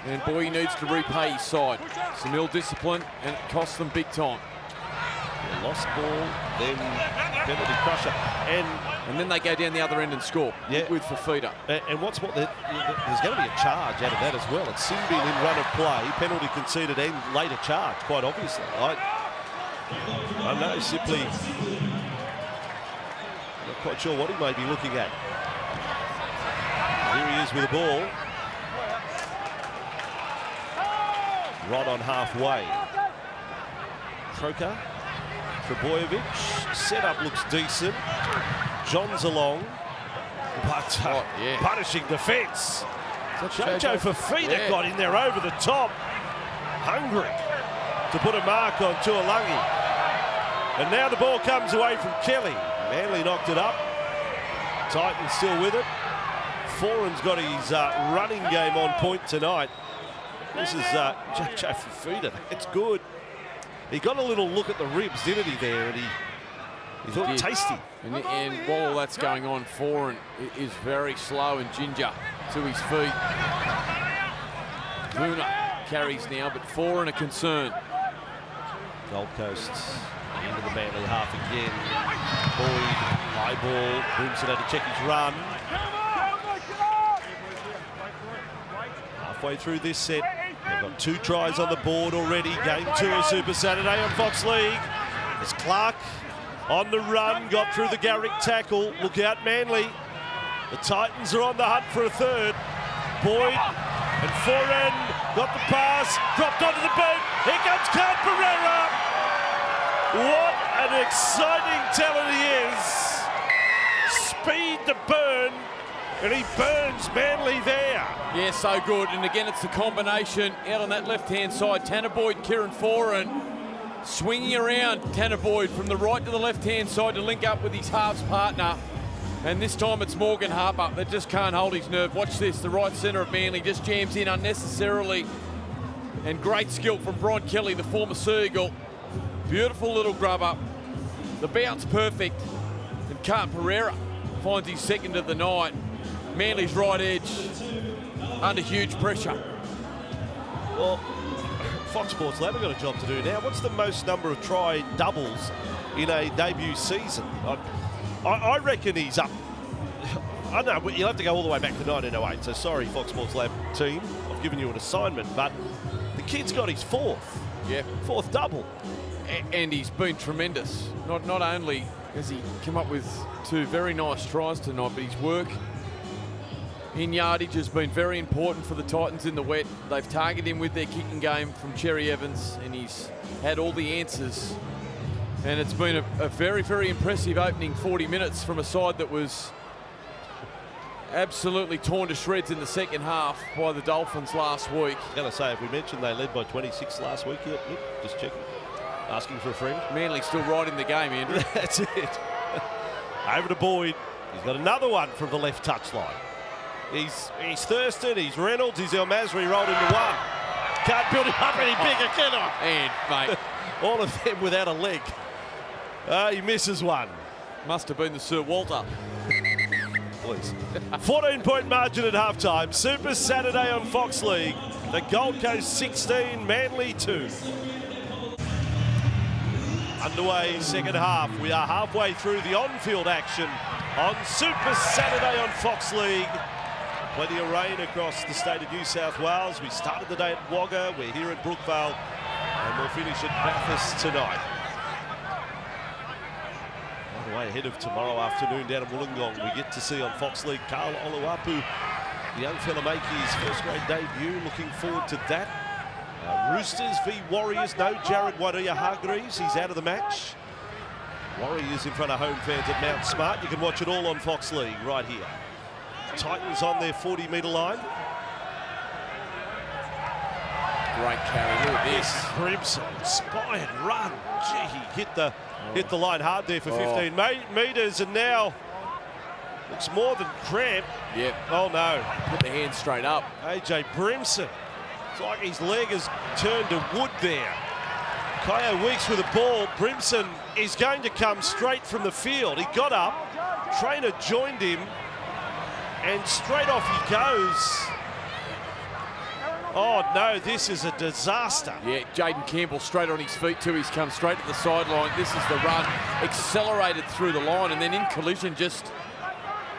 And boy, he needs to repay his side. Some ill discipline, and it costs them big time. Lost ball, then penalty crusher. And then they go down the other end and score with Fafita. And what's more, there's going to be a charge out of that as well. It's sin bin in run of play, penalty conceded and later charge, quite obviously. I know Sipley, not quite sure what he may be looking at. Here he is with the ball. Right on halfway. Croker. Trebojevic, setup looks decent. John's along, but punishing defence. Jojo Fafita got in there over the top. Hungry to put a mark on Tuolangi. And now the ball comes away from Kelly. Manly knocked it up. Titans still with it. Foran's got his running game on point tonight. This is Jojo Fafita. It's good. He got a little look at the ribs, didn't he, there? And he thought tasty. And while all that's going on, Foran is very slow and ginger to his feet. Luna carries now, but Foran a concern. Gold Coast into the Manly half again. Boyd, high ball. Brimson had to check his run. Halfway through this set, they've got 2 tries on the board already. Game 2 of Super Saturday on Fox League. As Clark on the run, got through the Garrick tackle. Look out, Manly. The Titans are on the hunt for a third. Boyd and Foran got the pass, dropped onto the boot. Here comes Kyle Pereira. What an exciting talent he is. Speed to burn, and he burns Manly there. Yeah, so good. And again, it's the combination out on that left-hand side. Tanner Boyd, Kieran Foran swinging around Tanner Boyd from the right to the left-hand side to link up with his halves partner. And this time it's Morgan Harper that just can't hold his nerve. Watch this, the right centre of Manly just jams in unnecessarily. And great skill from Brian Kelly, the former Seagull. Beautiful little grub up. The bounce perfect. And Carlton Pereira finds his second of the night. Manly's right edge under huge pressure. Well, Fox Sports Lab have got a job to do now. What's the most number of try doubles in a debut season? I reckon he's up. I know, you'll have to go all the way back to 1908. So sorry, Fox Sports Lab team. I've given you an assignment, but the kid's got his 4th. Yeah. 4th double. And he's been tremendous. Not only has he come up with 2 very nice tries tonight, but his work in yardage has been very important for the Titans in the wet. They've targeted him with their kicking game from Cherry Evans, and he's had all the answers. And it's been a very, very impressive opening 40 minutes from a side that was absolutely torn to shreds in the second half by the Dolphins last week. I was going to say, if we mentioned they led by 26 last week yet, Nick, just checking. Asking for a friend. Manly's still right in the game, Andrew. That's it. Over to Boyd. He's got another one from the left touchline. He's Thurston, he's Reynolds, he's El Masri rolled into one. Can't build him up any bigger, can I? And, mate. All of them without a leg. He misses one. Must have been the Sir Walter. Please. 14-point margin at halftime. Super Saturday on Fox League. The Gold Coast 16, Manly 2. Underway second half. We are halfway through the on-field action on Super Saturday on Fox League. Plenty of rain across the state of New South Wales. We started the day at Wagga. We're here at Brookvale, and we'll finish at Bathurst tonight. All the way ahead of tomorrow afternoon down in Wollongong, we get to see on Fox League Carl Oluwapu, the young fella, make his first-grade debut. Looking forward to that. Roosters v Warriors. No Jared Wadia-Hargreaves. He's out of the match. Warriors in front of home fans at Mount Smart. You can watch it all on Fox League right here. Titans on their 40-metre line. Great carry. Look at this. Brimson, inspired run. Gee, he hit the line hard there for 15 metres, and now looks more than cramped. Yep. Oh no. Put the hand straight up. AJ Brimson. It's like his leg has turned to wood there. Kyo Weeks with the ball. Brimson is going to come straight from the field. He got up, trainer joined him, and straight off he goes. Oh no, this is a disaster. Yeah, Jaden Campbell straight on his feet too. He's come straight to the sideline. This is the run, accelerated through the line, and then in collision just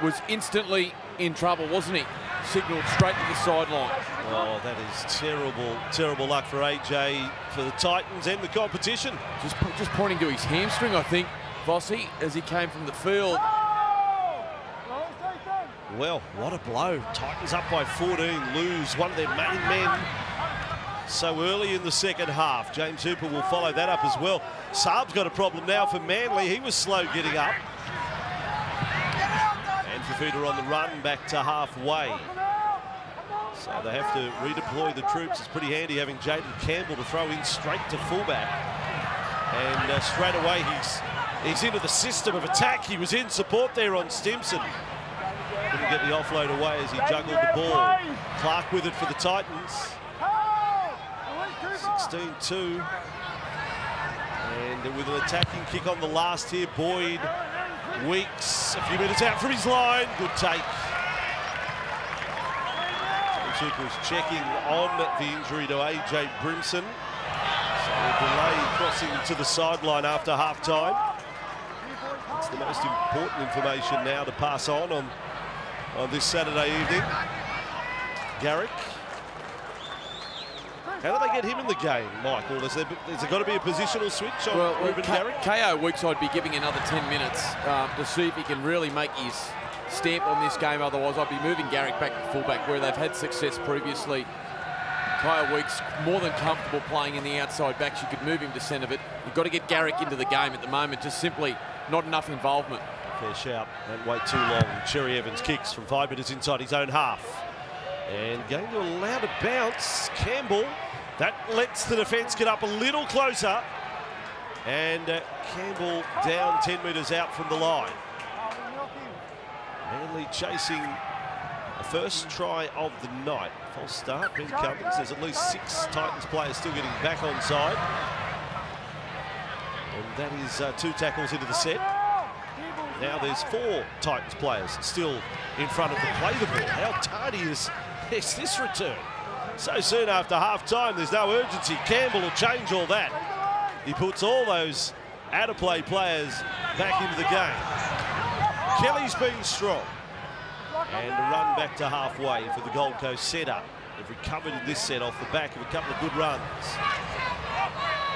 was instantly in trouble, wasn't he? Signalled straight to the sideline. Oh, that is terrible, terrible luck for AJ, for the Titans and the competition. Just pointing to his hamstring, I think, Vossi, as he came from the field. Well, what a blow. Titans up by 14, lose one of their main men so early in the second half. James Hooper will follow that up as well. Saab's got a problem now for Manly. He was slow getting up. And Fafita on the run back to halfway. So they have to redeploy the troops. It's pretty handy having Jaden Campbell to throw in straight to fullback. And straight away he's into the system of attack. He was in support there on Stimson. Couldn't get the offload away as he juggled the ball. Clark with it for the Titans. 16-2. And with an attacking kick on the last here, Boyd. Weeks, a few minutes out from his line. Good take. Was checking on the injury to AJ Brimson. So a delay crossing to the sideline after half-time. That's the most important information now to pass on this Saturday evening. Garrick. How do they get him in the game, Michael? Has there got to be a positional switch on Ruben Garrick? KO Weeks I'd be giving another 10 minutes to see if he can really make his stamp on this game. Otherwise, I'd be moving Garrick back to fullback where they've had success previously. Kyle Weeks more than comfortable playing in the outside backs. You could move him to centre, but you've got to get Garrick into the game at the moment. Just simply not enough involvement. Fair shout. Don't wait too long. Cherry Evans kicks from 5 metres inside his own half. And going to allow to bounce. Campbell. That lets the defence get up a little closer. And Campbell down 10 metres out from the line. Manly chasing the first try of the night. False start, Ben Cummins. There's at least 6 Titans players still getting back on side. And that is 2 tackles into the set. Now there's 4 Titans players still in front of the play the ball. How tardy is this return? So soon after half-time, there's no urgency. Campbell will change all that. He puts all those out-of-play players back into the game. Kelly's been strong. And a run back to halfway for the Gold Coast setup. They've recovered in this set off the back of a couple of good runs.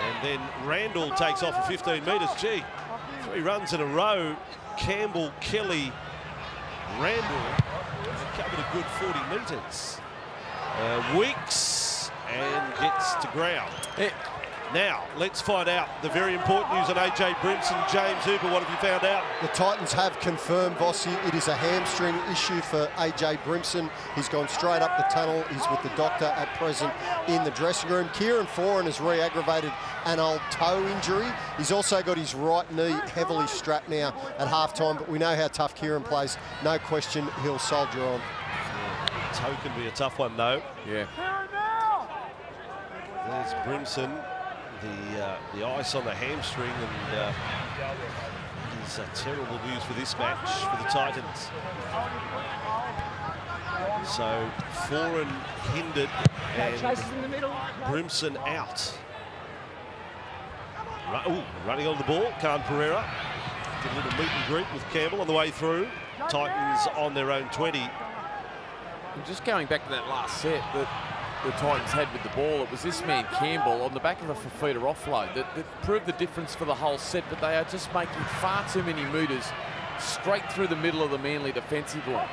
And then Randall takes off for 15 metres. Gee, 3 runs in a row. Campbell, Kelly, Randall covered a good 40 metres. Weeks and gets to ground. Now, let's find out the very important news on AJ Brimson. James Hooper, what have you found out? The Titans have confirmed, Vossi, it is a hamstring issue for AJ Brimson. He's gone straight up the tunnel. He's with the doctor at present in the dressing room. Kieran Foran has re-aggravated an old toe injury. He's also got his right knee heavily strapped now at halftime, but we know how tough Kieran plays. No question, he'll soldier on. Toe can be a tough one, though. Yeah. There's Brimson. The ice on the hamstring, and it is terrible news for this match for the Titans. So Foran hindered and Brimson out. Running on the ball, Khan Pereira. Did a little meet and greet with Campbell on the way through. Titans on their own 20. And just going back to that last set that the Titans had with the ball, it was this man Campbell on the back of a Fafita offload that proved the difference for the whole set, but they are just making far too many metres straight through the middle of the Manly defensive line.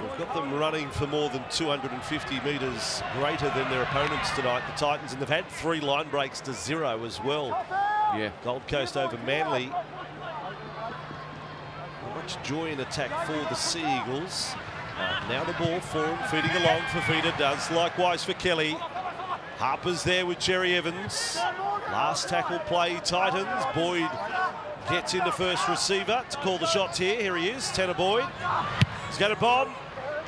We've got them running for more than 250 metres greater than their opponents tonight, the Titans, and they've had 3 line breaks to 0 as well. Yeah. Gold Coast over Manly. Much joy in attack for the Sea Eagles. Now the ball for him, feeding along. Fafita does likewise for Kelly. Harper's there with Cherry Evans. Last tackle play, Titans. Boyd gets into first receiver to call the shots here. Here he is, Tanner Boyd. He's going to bomb.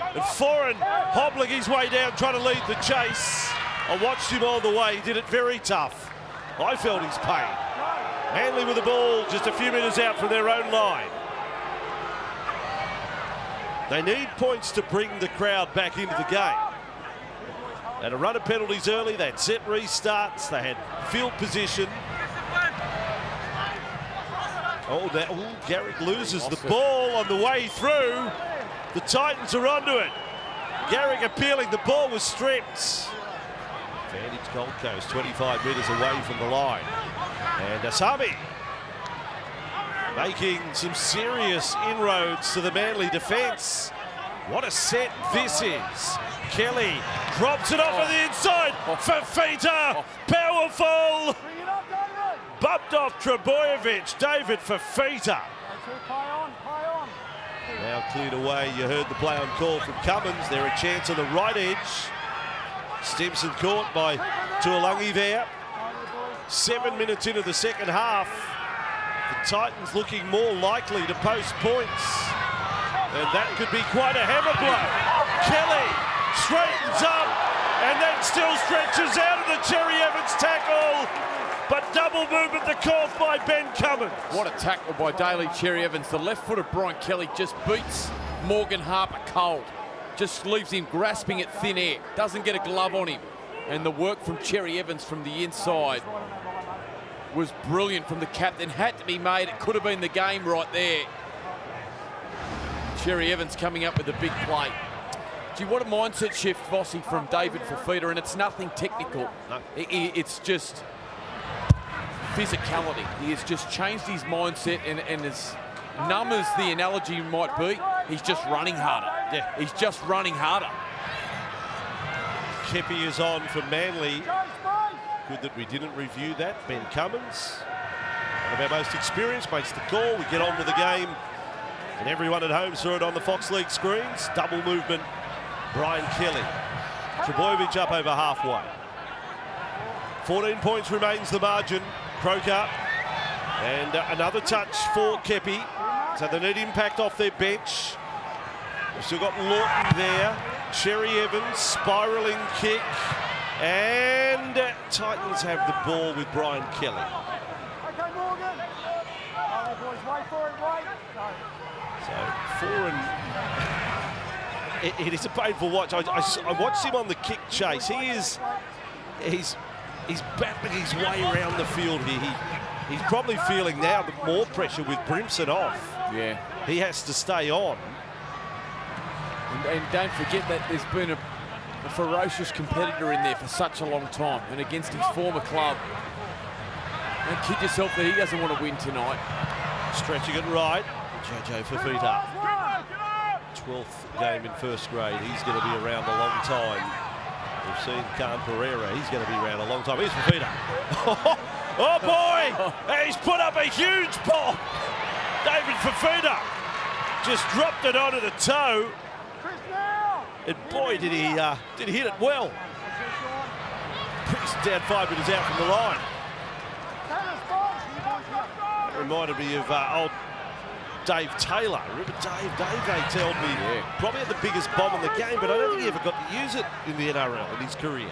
And Foran hobbling his way down, trying to lead the chase. I watched him all the way. He did it very tough. I felt his pain. Manly with the ball just a few metres out from their own line. They need points to bring the crowd back into the game. They had a run of penalties early, they had set restarts, they had field position. Garrick loses the ball on the way through. The Titans are onto it. Garrick appealing, the ball was stripped. Advantage Gold Coast, 25 metres away from the line. And Asami making some serious inroads to the Manly defence. What a set this is. Kelly drops it off on the inside. Fafita, powerful. Bumped off Trebojevic. David Fafita. Now cleared away. You heard the play on call from Cummins. They're a chance on the right edge. Stimson caught by Tuolangi there. 7 minutes into the second half. The Titans looking more likely to post points. And that could be quite a hammer blow. Kelly straightens up and then still stretches out of the Cherry Evans tackle. But double movement the call by Ben Cummins. What a tackle by Daly Cherry Evans. The left foot of Brian Kelly just beats Morgan Harper cold. Just leaves him grasping at thin air. Doesn't get a glove on him. And the work from Cherry Evans from the inside was brilliant from the captain. Had to be made. It could have been the game right there. Cherry Evans coming up with a big play. Gee, what a mindset shift, Vossi, from David Fifita, and it's nothing technical. No. It's just physicality. He has just changed his mindset, and as numb as the analogy might be, he's just running harder. Yeah. He's just running harder. Kepi is on for Manly. Good that we didn't review that. Ben Cummins, one of our most experienced, makes the call. We get on with the game. And everyone at home saw it on the Fox League screens. Double movement, Brian Kelly. Trebojevic up over halfway. 14 points remains the margin. Croker. And another touch for Kepi. So the net impact off their bench. We've still got Lawton there. Cherry Evans, spiralling kick. And Titans have the ball with Brian Kelly. Okay, Morgan. All right, boys, wait for it, wait. So it is a painful watch. I watched him on the kick chase. He's battling his way around the field here. He's probably feeling now the more pressure with Brimson off. Yeah. He has to stay on. And don't forget that there's been a ferocious competitor in there for such a long time, and against his former club. Don't kid yourself that he doesn't want to win tonight. Stretching it right. Jojo Fifita. 12th game in first grade. He's going to be around a long time. We've seen Khan Pereira. He's going to be around a long time. Here's Fifita. Oh boy! He's put up a huge ball. David Fifita just dropped it onto the toe. And boy, did he hit it well. Priest down 5 minutes out from the line. That reminded me of old Dave Taylor. Remember Dave? Dave, they told me, probably had the biggest bomb in the game, but I don't think he ever got to use it in the NRL in his career.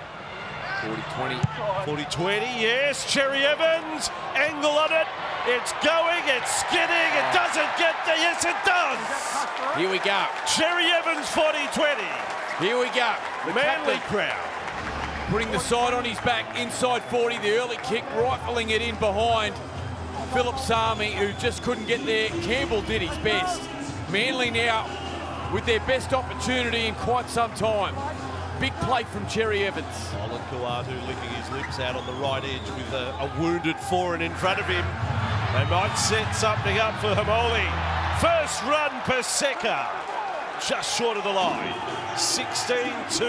40-20. 40-20, yes. Cherry Evans, angle on it. It's going, it's skidding, it doesn't get there. Yes, it does. Here we go. Cherry Evans, 40-20. Here we go. The Manly captain crowd. putting the side on his back, inside 40, the early kick, rifling it in behind Philip Sami, who just couldn't get there. Campbell did his best. Manly now with their best opportunity in quite some time. Big play from Cherry Evans. Olin Kawatu licking his lips out on the right edge with a wounded foreign in front of him. They might set something up for Hamoli. First run, Paseka. Just short of the line. 16-2.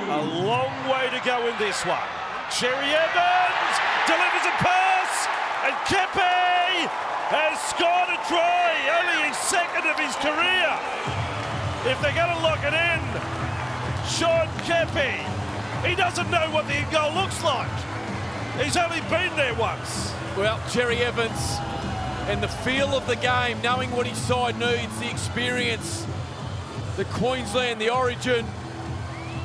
A long way to go in this one. Cherry Evans delivers a pass. And Kepi has scored a try. Only his second of his career. If they're going to lock it in, Sean Kepi, he doesn't know what the goal looks like. He's only been there once. Well, Cherry Evans and the feel of the game, knowing what his side needs, the experience, the Queensland, the origin,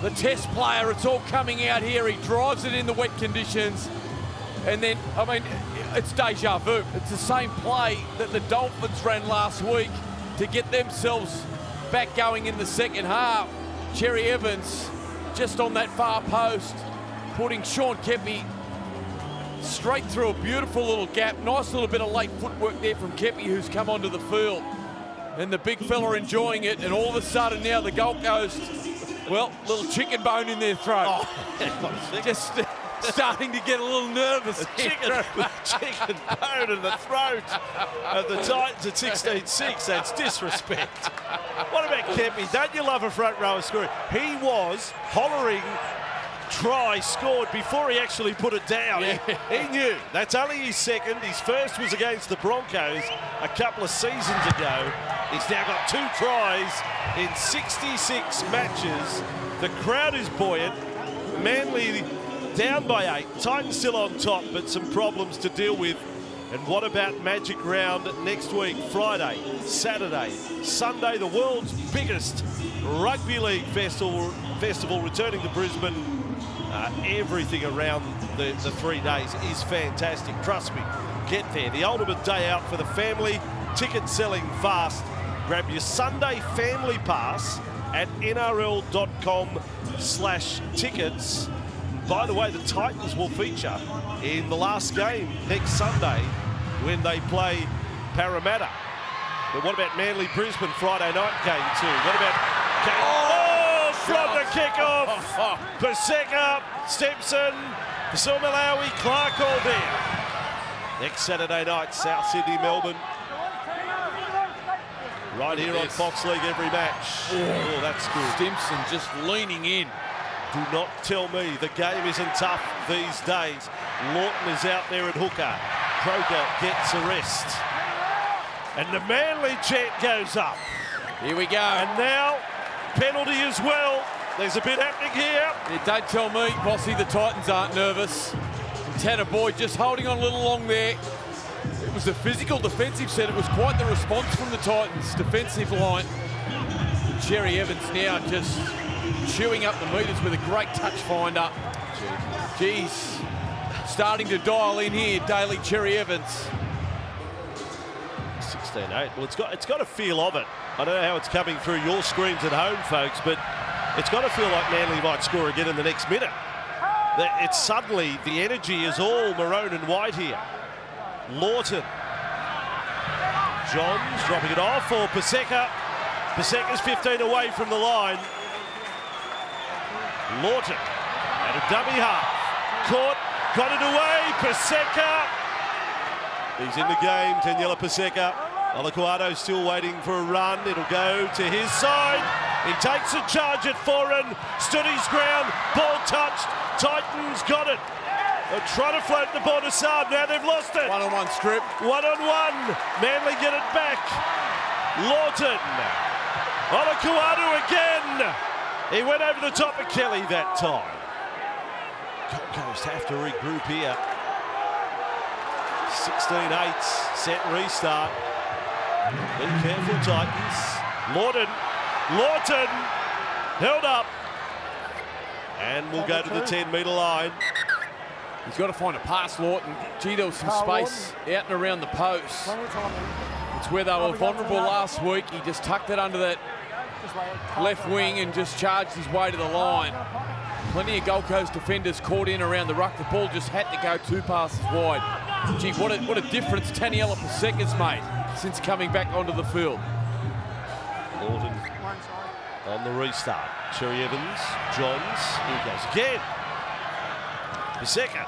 the test player, it's all coming out here. He drives it in the wet conditions. And then, I mean, it's deja vu. It's the same play that the Dolphins ran last week to get themselves back going in the second half. Cherry Evans just on that far post, putting Sean Kepi straight through a beautiful little gap. Nice little bit of late footwork there from Kepi, who's come onto the field. And the big fella enjoying it, and all of a sudden now the Gold Coast, well, little chicken bone in their throat. Oh, just starting to get a little nervous. chicken bone in the throat of the Titans at 16-6. That's disrespect. What about Kepi? Don't you love a front rower scoring? He was hollering try scored before he actually put it down. Yeah. He knew. That's only his second. His first was against the Broncos a couple of seasons ago. He's now got 2 tries in 66 matches. The crowd is buoyant. Manly down by 8. Titans still on top, but some problems to deal with. And what about Magic Round next week? Friday, Saturday, Sunday, the world's biggest rugby league festival returning to Brisbane. Everything around the 3 days is fantastic. Trust me, get there. The ultimate day out for the family. Tickets selling fast. Grab your Sunday family pass at nrl.com/tickets. By the way, the Titans will feature in the last game next Sunday when they play Parramatta. But what about Manly-Brisbane Friday night game too? What about... from the kickoff! Paseka, Stepson, Somalawi, Clark all there. Next Saturday night, South Sydney, Melbourne. Right here on Fox League every match. Oh, that's good. Stimson just leaning in. Do not tell me the game isn't tough these days. Lawton is out there at hooker. Croker gets a rest. And the Manly chant goes up. Here we go. And now, penalty as well. There's a bit happening here. Yeah, don't tell me, Bossy, the Titans aren't nervous. And Tanner Boyd just holding on a little long there. It was a physical defensive set. It was quite the response from the Titans' defensive line. Cherry Evans now just chewing up the metres with a great touch finder. Jeez, starting to dial in here, Daly Cherry Evans. 16-8. Well, it's got a feel of it. I don't know how it's coming through your screens at home, folks, but it's got to feel like Manly might score again in the next minute. It's suddenly, the energy is all maroon and white here. Lawton. Johns dropping it off for Paseka. Paseka's 15 away from the line. Lawton and a dummy half. Caught, got it away. Paseka. He's in the game, Taniela Paseka. Olacuado still waiting for a run. It'll go to his side. He takes a charge at foreign. Stood his ground. Ball touched. Titans got it. They're trying to float the ball to Saab. Now they've lost it. One-on-one strip. One-on-one. Manly get it back. Lawton. Olacuado again. He went over the top of Kelly that time. Gold Coast have to regroup here. 16-8. Set restart. Be careful, Titans. Lawton held up. And we'll go to the 10-metre line. He's got to find a pass, Lawton. Gee, there was some space out and around the post. It's where they were vulnerable last week. He just tucked it under that left wing and just charged his way to the line. Plenty of Gold Coast defenders caught in around the ruck. The ball just had to go 2 passes wide. Gee, what a difference Taniela Paseka's made since coming back onto the field. Lawton on the restart. Cherry Evans, Johns, here goes again. Paseka.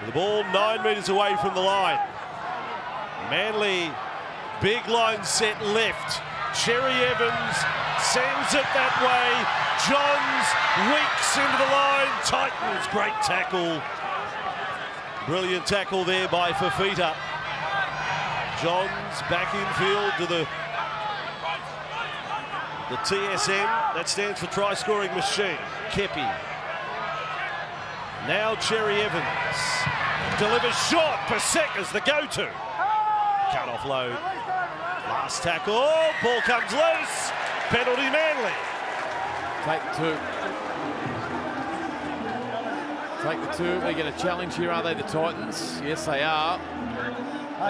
The ball 9 metres away from the line. Manly, big line set left. Cherry Evans sends it that way. Johns weeks into the line. Titans, great tackle. Brilliant tackle there by Fafita. Johns back in field to the TSM. That stands for try scoring machine. Kepi. Now Cherry Evans delivers short. Paseka's the go-to. Cut off low. Last tackle. Oh, ball comes loose. Penalty Manly. Take the 2. Take the 2. They get a challenge here, are they, the Titans? Yes, they are.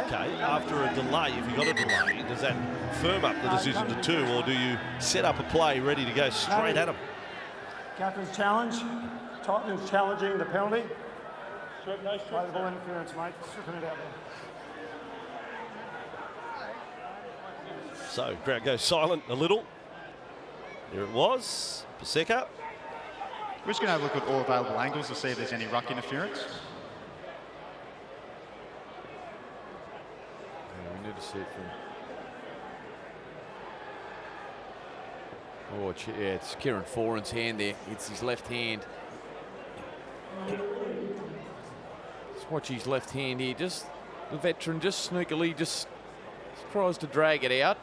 Okay, after a delay, if you got a delay, does that firm up the decision to 2, or do you set up a play ready to go straight at them? Captain's challenge. Titans challenging the penalty. No ball interference, mate. Stripping it out there. So, crowd goes silent a little. There it was. Paseka. We're just going to have a look at all available angles to see if there's any ruck interference. Yeah, we need to see it from... Oh, yeah, it's Kieran Foran's hand there. It's his left hand. Just watch his left hand here. Just the veteran just sneakily just tries to drag it out.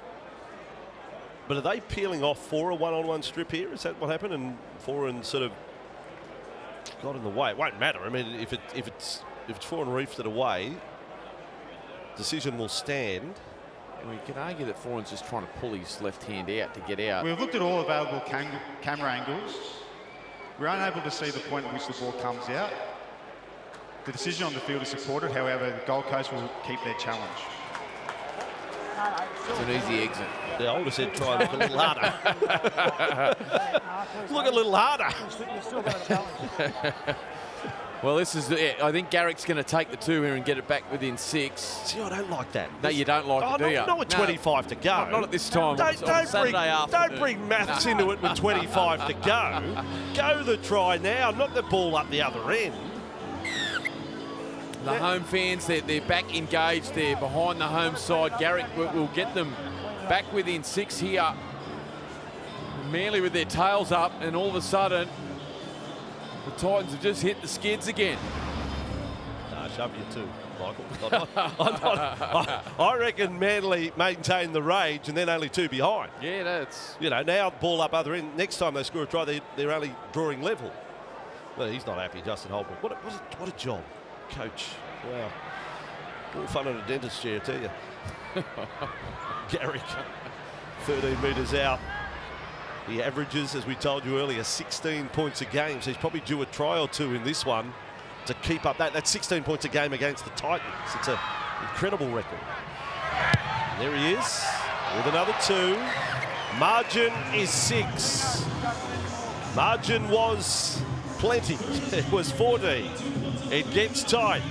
But are they peeling off for a one-on-one strip here? Is that what happened? And Foran sort of got in the way. It won't matter. I mean, if it's Foran reefed it away, decision will stand. Well, you can argue that Foran's just trying to pull his left hand out to get out. We've looked at all available camera angles. We're unable to see the point at which the ball comes out. The decision on the field is supported, however, the Gold Coast will keep their challenge. It's an easy exit. Yeah, I would have said try and look a little harder. Look a little harder. You still got a challenge. Well, this is I think Garrick's going to take the 2 here and get it back within 6. See, I don't like that. No, you don't like it, do you? Not with 25 to go. Not at this time. Don't bring maths into it with 25 to go. Go the try now, not the ball up the other end. The home fans, they're back engaged. They're behind the home side. Garrick will get them back within 6 here. Manly with their tails up, and all of a sudden, the Titans have just hit the skids again. No, shove you too, Michael. I reckon Manly maintain the rage and then only 2 behind. Yeah, that's... You know, now ball up other end. Next time they score a try, they're only drawing level. Well, he's not happy, Justin Holbrook. What a job. Coach. Wow. All fun in a dentist chair, I tell you. Garrick, 13 metres out. He averages, as we told you earlier, 16 points a game. So he's probably due a try or 2 in this one to keep up that. That's 16 points a game against the Titans. It's an incredible record. And there he is with another 2. Margin is 6. Margin was plenty. It was 14. It gets tight.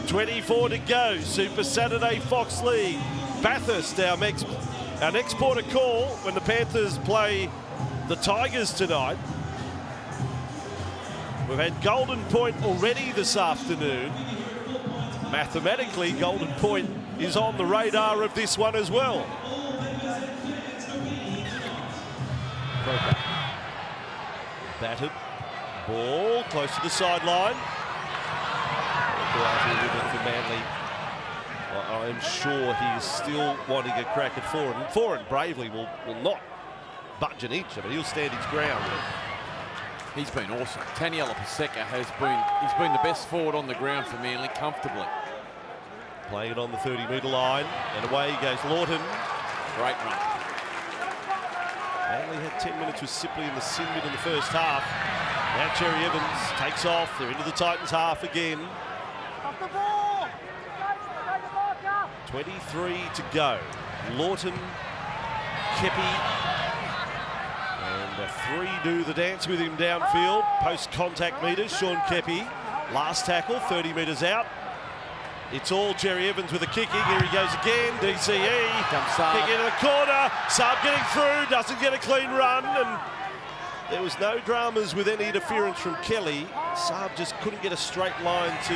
24 to go. Super Saturday Fox League. Bathurst, our next port of call when the Panthers play the Tigers tonight. We've had Golden Point already this afternoon. Mathematically, Golden Point is on the radar of this one as well. Battered. Ball close to the sideline. For Manly. I'm sure he is still wanting a crack at Foran. Foran bravely will not budge an inch. I mean, he'll stand his ground. He's been awesome. Taniela Paseka he's been the best forward on the ground for Manly comfortably. Playing it on the 30-metre line, and away goes Lawton. Great run. Manly had 10 minutes with Sipley in the sin mid in the first half. Now Cherry Evans takes off. They're into the Titans half again. 23 to go. Lawton, Kepi, and 3 do the dance with him downfield. Post-contact metres, Sean Kepi. Last tackle, 30 metres out. It's all Jerry Evans with a kicking. Here he goes again. DCE. Kick into the corner. Saab getting through. Doesn't get a clean run. And there was no dramas with any interference from Kelly. Saab just couldn't get a straight line to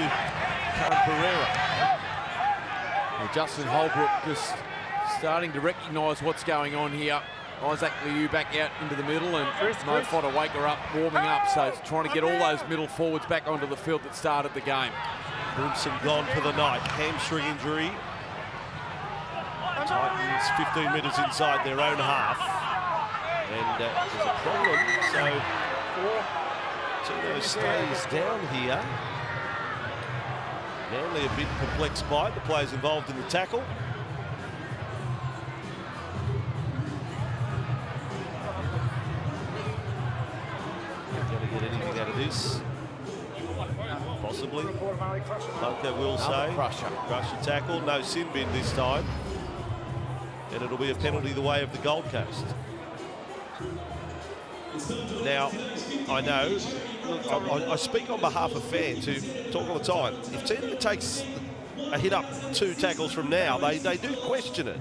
Karen Pereira. Well, Justin Holbrook just starting to recognise what's going on here. Isaac Liu back out into the middle, and Mo Fodawaker up, warming up. So it's trying to get all those middle forwards back onto the field that started the game. Brimson gone for the night. Hamstring injury. Titans 15 metres inside their own half. And there's a problem. So Tino stays down here. Manly a bit perplexed by it. The players involved in the tackle. Not going to get anything out of this. Possibly. Bunker will say. Crusher tackle. No sin bin this time. And it'll be a penalty the way of the Gold Coast. Now, I know, I speak on behalf of fans who talk all the time. If Tino takes a hit up 2 tackles from now, they do question it.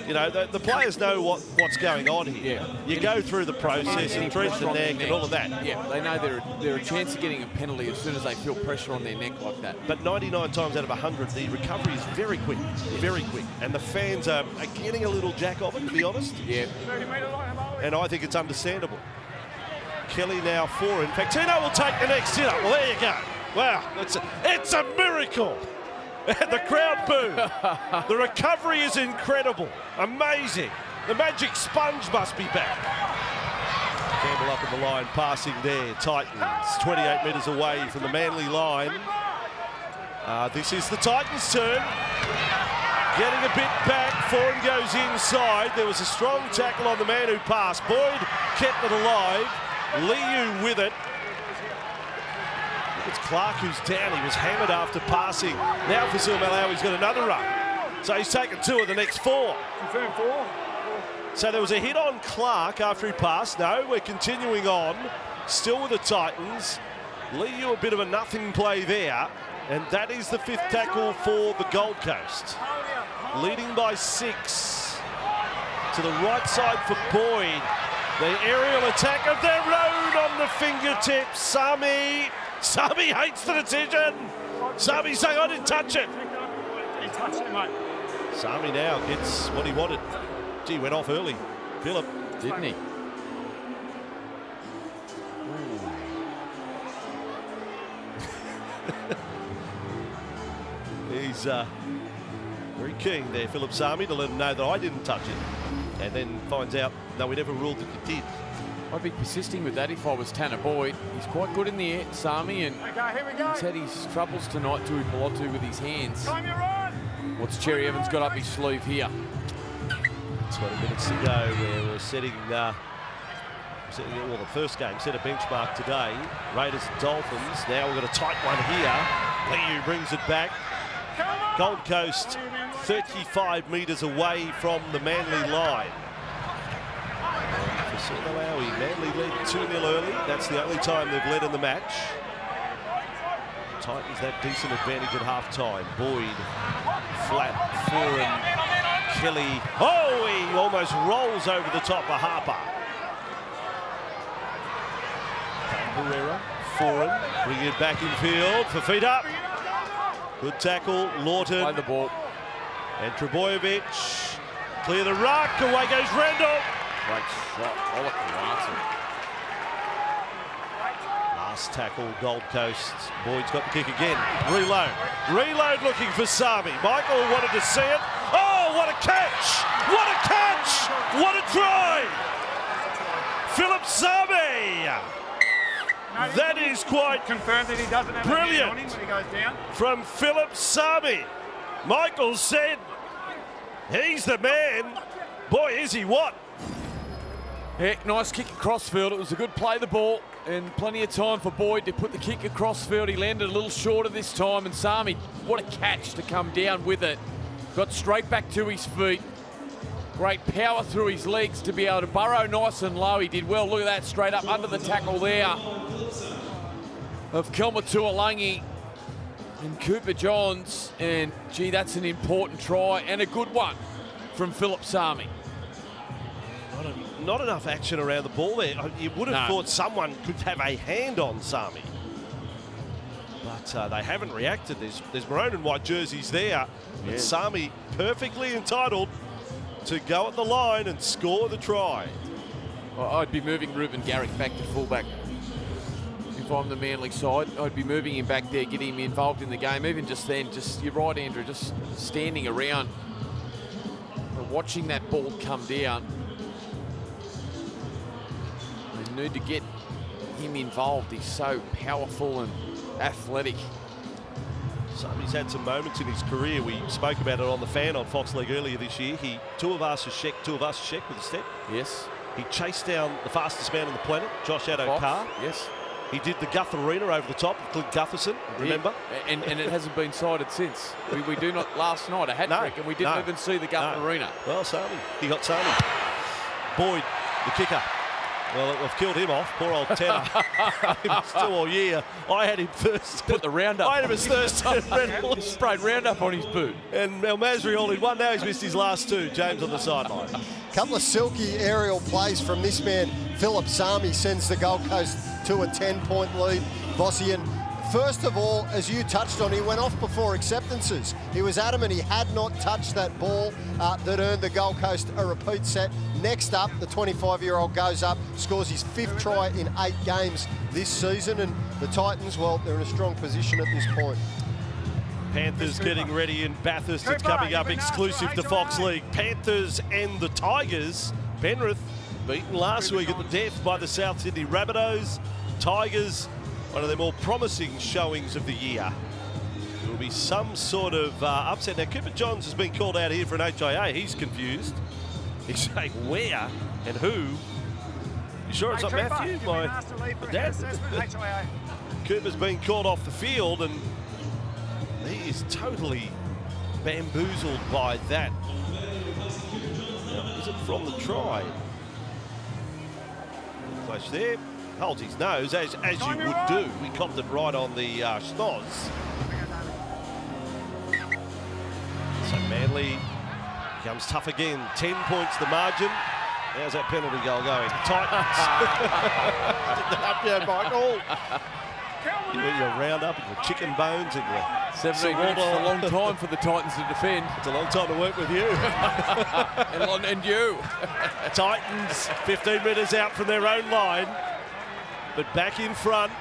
You know, the players know what's going on here. Yeah. You go through the process and treat the neck and all of that. Yeah, they know they're a chance of getting a penalty as soon as they feel pressure on their neck like that. But 99 times out of 100, the recovery is very quick, very quick. And the fans are getting a little jack of it, to be honest. Yeah. And I think it's understandable. Kelly now 4 in. Factino will take the next hit up. Well, there you go. Wow, it's a miracle. And the crowd boo. The recovery is incredible. Amazing. The magic sponge must be back. Campbell up in the line, passing there. Titans 28 metres away from the Manly line. This is the Titans' turn. Getting a bit back. Foran goes inside. There was a strong tackle on the man who passed. Boyd kept it alive. Liu with it. It's Clark who's down. He was hammered after passing. Now Fasil Malawi's got another run. So he's taken 2 of the next 4. Confirm 4. So there was a hit on Clark after he passed. No, we're continuing on. Still with the Titans. Liu, a bit of a nothing play there. And that is the 5th tackle for the Gold Coast. Leading by 6. To the right side for Boyd. The aerial attack of their own on the fingertips. Sami hates the decision. Sami saying, I didn't touch it. He touched it, mate. Sami now gets what he wanted. Gee, went off early. Phillip. Didn't he? He's very keen there, Phillip Sami, to let him know that I didn't touch it. And then finds out, no, we never ruled that you did. I'd be persisting with that if I was Tanner Boyd. He's quite good in the air, Sami, and Okay, here we go. he's had his troubles tonight, Tui Pelotu, with his hands. Time you're on. What's Cherry Evans got up his sleeve here? 20 minutes to go where we're setting the first game, set a benchmark today. Raiders and Dolphins. Now we've got a tight one here. Liu brings it back. Gold Coast 35 metres away from the Manly line. For Malawi, Manly led 2-0 early. That's the only time they've led in the match. Titans that decent advantage at half-time. Boyd, flat, Foran, Kelly. Oh, he almost rolls over the top of Harper. Herrera, Foran, bringing it back in field for feet up. Good tackle, Lawton. Play the ball. And Trebojevic. Clear the ruck, away goes Randall. Great shot. Last tackle, Gold Coast. Boyd's got the kick again. Reload looking for Sami. Michael wanted to see it. Oh, what a catch! What a catch! What a try! Phillip Sami! That is quite Confirmed that he doesn't have brilliant. a hand on him when he goes down. From Phillip Sami. Michael said, he's the man. Boy, is he what? Yeah, nice kick across field. It was a good play the ball and plenty of time for Boyd to put the kick across field. He landed a little shorter this time, and Sami, what a catch to come down with it. Got straight back to his feet. Great power through his legs to be able to burrow nice and low. He did well. Look at that, straight up under the tackle there of Kelma Tuolangi and Cooper Johns. And, gee, that's an important try and a good one from Phillip Sami. Not enough action around the ball there. You would have thought someone could have a hand on Sami. But they haven't reacted. There's maroon and white jerseys there. Yes. And Sami perfectly entitled to go at the line and score the try. Well, I'd be moving Ruben Garrick back to fullback. If I'm the Manly side, I'd be moving him back there, getting him involved in the game. Even just then, you're right, Andrew, just standing around and watching that ball come down. They need to get him involved. He's so powerful and athletic. He's had some moments in his career. We spoke about it on the Fan on Fox League earlier this year. Two of us with a step. Yes. He chased down the fastest man on the planet, Josh Addo-Carr. Yes. He did the Guth Arena over the top of Clint Gutherson, remember? And it hasn't been cited since. We do not, last night, a hat-trick, and we didn't even see the Guth Arena. Well, Sami. He got Sami. Boyd, the kicker. Well, we've killed him off, poor old Tanner. He was still all year. I had him first. Put the Roundup. I had him as first. He sprayed Roundup on his boot. And El Masri all in one. Now he's missed his last 2. James on the sideline. Couple of silky aerial plays from this man. Phillip Sami sends the Gold Coast to a 10-point lead. Vossian First of all, as you touched on, he went off before acceptances. He was adamant he had not touched that ball that earned the Gold Coast a repeat set. Next up, the 25-year-old goes up, scores his 5th try in 8 games this season, and the Titans, well, they're in a strong position at this point. Panthers getting ready in Bathurst. It's coming up exclusive to Fox League. Panthers and the Tigers. Penrith beaten last week at the death by the South Sydney Rabbitohs. Tigers, one of their more promising showings of the year. There will be some sort of upset. Now, Cooper Johns has been called out here for an HIA. He's confused. He's saying where and who. You sure it's not Matthew, my dad? Cooper's been called off the field, and he is totally bamboozled by that. Now, is it from the try? Flash there. Holds his nose, as you would do. We copped it right on the schnoz. So Manly becomes tough again. 10 points the margin. How's that penalty goal going? Titans. Stick that up there, Michael. You eat your roundup and your chicken bones and your 17 minutes is a long time for the Titans to defend. It's a long time to work with you. and you. Titans 15 metres out from their own line, but back in front.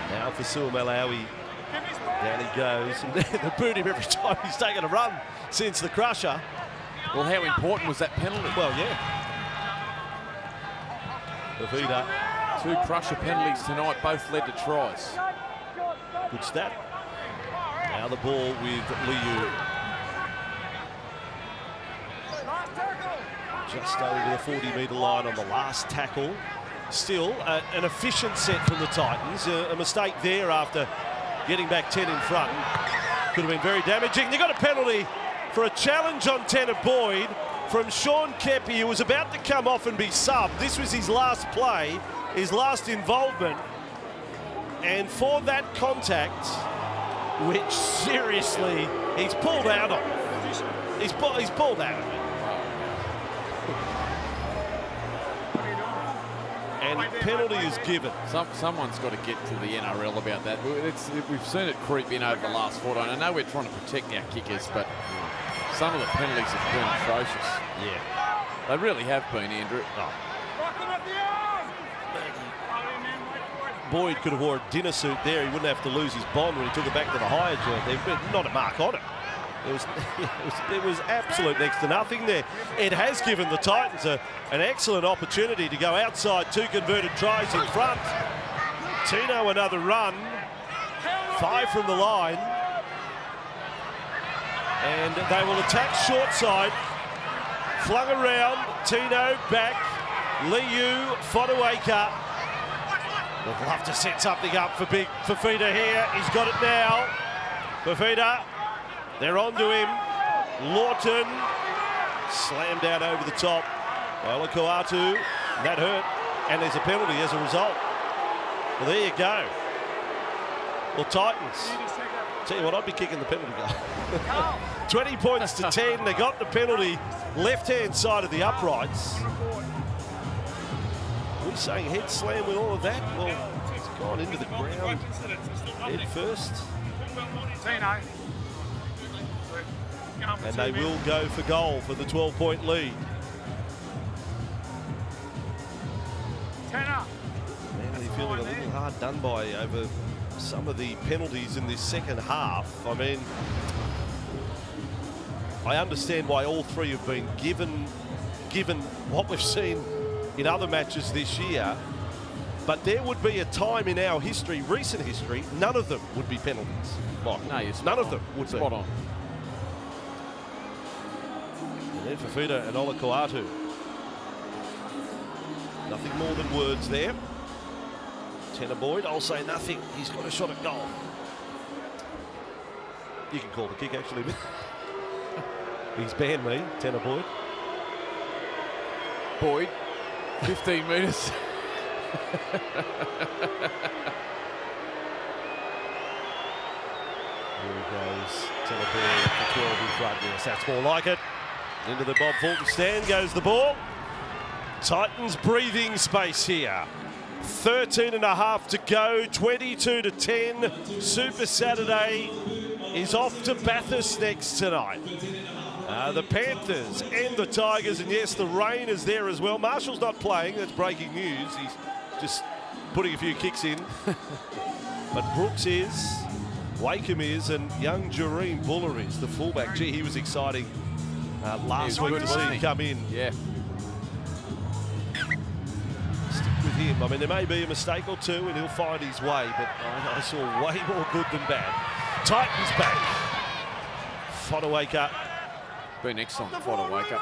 Now for Suam Alawi. Down he goes. And they boot him every time he's taken a run since the crusher. Well, how important was that penalty? Well, yeah. Davida. 2 crusher penalties tonight, both led to tries. Good stat. Now the ball with Liu. Just over the 40-metre line on the last tackle. Still, an efficient set from the Titans. A mistake there after getting back 10 in front. Could have been very damaging. They got a penalty for a challenge on Tanner Boyd from Sean Kepi, who was about to come off and be subbed. This was his last play, his last involvement. And for that contact, which seriously, he's pulled out of. He's pulled out of it. And penalty is given. Someone's got to get to the NRL about that. We've seen it creep in over the last 14. I know we're trying to protect our kickers, but some of the penalties have been atrocious. Yeah. They really have been, Andrew. Oh. Boyd could have wore a dinner suit there. He wouldn't have to lose his bond when he took it back to the higher joint. There, but not a mark on it. It was absolute next to nothing there. It has given the Titans an excellent opportunity to go outside 2 converted tries in front. Tino another run. 5 from the line. And they will attack short side. Flung around. Tino back. Liu, Fotuaika. Would love to set something up for big Fafita here. He's got it now. Fafita. They're on to him. Lawton slammed down over the top. Olakoatu, that hurt, and there's a penalty as a result. Well, there you go. Well, Titans, tell you what, I'd be kicking the penalty goal. 20 points to 10. They got the penalty left-hand side of the uprights. Are we saying head slam with all of that? Well, it's gone into the ground head first. And they will go for goal for the 12-point lead. Manly feeling a little hard done by over some of the penalties in this second half. I mean, I understand why all 3 have been given what we've seen in other matches this year. But there would be a time in our history, recent history, none of them would be penalties. Mike. No, none of them would be. Spot on. And then Fafita and Olakoatu. Nothing more than words there. Tanner Boyd, I'll say nothing. He's got a shot at goal. You can call the kick, actually. He's banned me, Tanner Boyd. Boyd, 15 metres. Here he goes. Tanner Boyd for 12 in front. Yes, that's more like it. Into the Bob Fulton stand goes the ball. Titans breathing space here. 13 and a half to go, 22-10. Super Saturday is off to Bathurst next tonight. The Panthers and the Tigers, and yes, the rain is there as well. Marshall's not playing, that's breaking news. He's just putting a few kicks in. But Brooks is, Wakeham is, and young Jareen Buller is, the fullback. Gee, he was exciting last week to see him come in. Yeah. Stick with him. I mean, there may be a mistake or two and he'll find his way, but I saw way more good than bad. Titans back. Fodawaker. Been excellent for Fodawaker.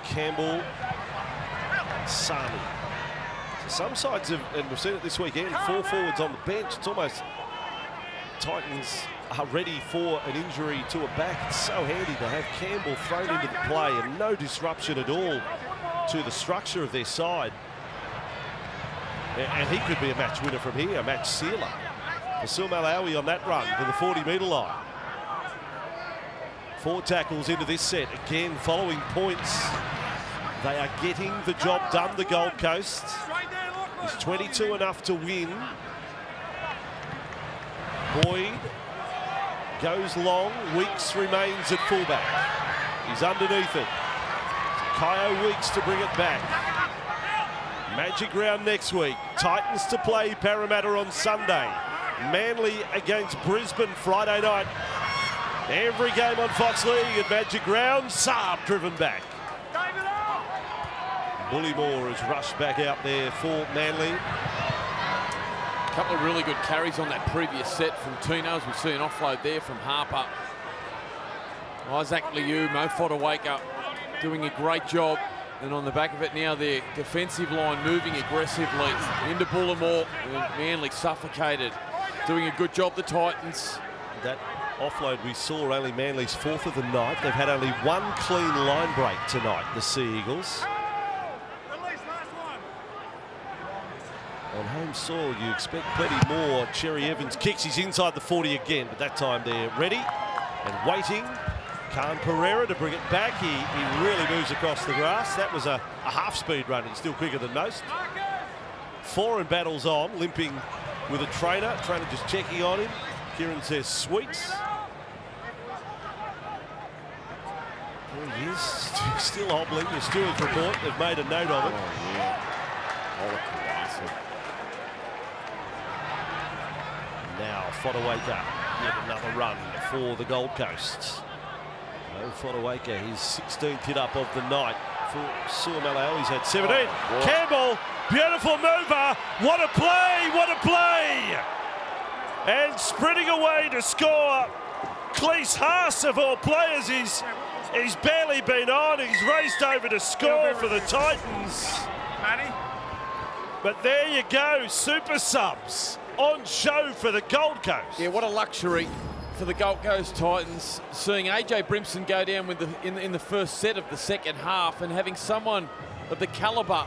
Campbell. Sami. So some sides have, and we've seen it this weekend, 4 forwards on the bench. It's almost Titans are ready for an injury to a back. It's so handy to have Campbell thrown into the play and no disruption at all to the structure of their side. And he could be a match winner from here, a match sealer. Fasil Malawi on that run to the 40-metre line. 4 tackles into this set. Again, following points. They are getting the job done, the Gold Coast. It's 22 enough to win. Boyd goes long. Weeks remains at fullback. He's underneath it. Kyo Weeks to bring it back. Magic round next week. Titans to play Parramatta on Sunday. Manly against Brisbane Friday night. Every game on Fox League at Magic round. Saab driven back. Bullymore has rushed back out there for Manly. A couple of really good carries on that previous set from Tino, as we see an offload there from Harper. Isaac Liu, Mo Fodawaker doing a great job. And on the back of it now, their defensive line moving aggressively into Bullimore. Manly suffocated. Doing a good job, the Titans. That offload we saw, only Manly's 4th of the night. They've had only 1 clean line break tonight, the Sea Eagles. On home soil, you expect plenty more. Cherry Evans kicks. He's inside the 40 again, but that time they're ready and waiting. Khan Pereira to bring it back. He really moves across the grass. That was a half-speed run. He's still quicker than most. 4 and battles on, limping with a trainer. Trainer just checking on him. Kieran says sweets. There he is, still hobbling. The stewards report, they've made a note of it. Oh, yeah. Now Fodawaker, yet another run for the Gold Coast. No Fodawaker, his 16th hit up of the night for Suamalo. He's had 17. Campbell, beautiful mover. What a play, what a play. And sprinting away to score. Cleese Haas, of all players, he's barely been on. He's raced over to score for the Titans. But there you go, super subs on show for the Gold Coast. Yeah, what a luxury for the Gold Coast Titans, seeing AJ Brimson go down with in the first set of the second half, and having someone of the calibre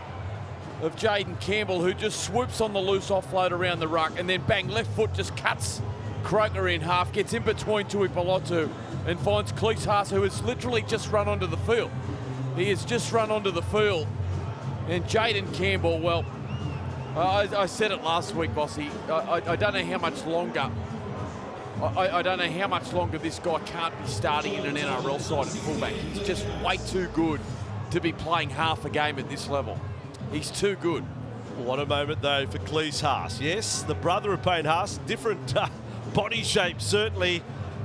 of Jaden Campbell, who just swoops on the loose offload around the ruck, and then bang, left foot just cuts Croker in half, gets in between Tui Pelotu and finds Cleese Haas, who has literally just run onto the field. He has just run onto the field. And Jaden Campbell, well, I said it last week, Bossy. I don't know how much longer. I don't know how much longer this guy can't be starting in an NRL side at fullback. He's just way too good to be playing half a game at this level. He's too good. What a moment, though, for Cleese Haas. Yes, the brother of Payne Haas, different body shape, certainly,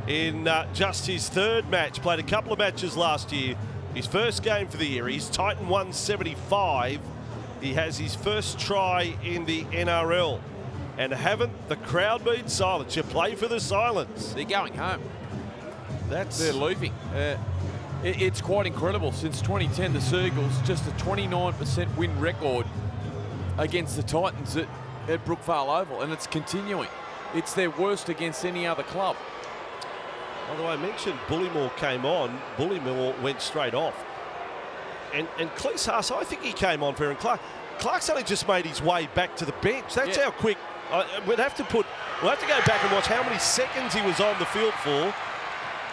in just his 3rd match. Played a couple of matches last year. His first game for the year. He's Titan 175. He has his first try in the NRL. And haven't the crowd been silent? You play for the silence. They're going home. They're leaving. It's quite incredible. Since 2010, the Sea Eagles, just a 29% win record against the Titans at Brookvale Oval, and it's continuing. It's their worst against any other club. By the way, I mentioned Bullymore came on. Bullymore went straight off. And Cleese Haas, I think he came on for Aaron Clark. Clark's only just made his way back to the bench. That's how quick. We'll have to go back and watch how many seconds he was on the field for.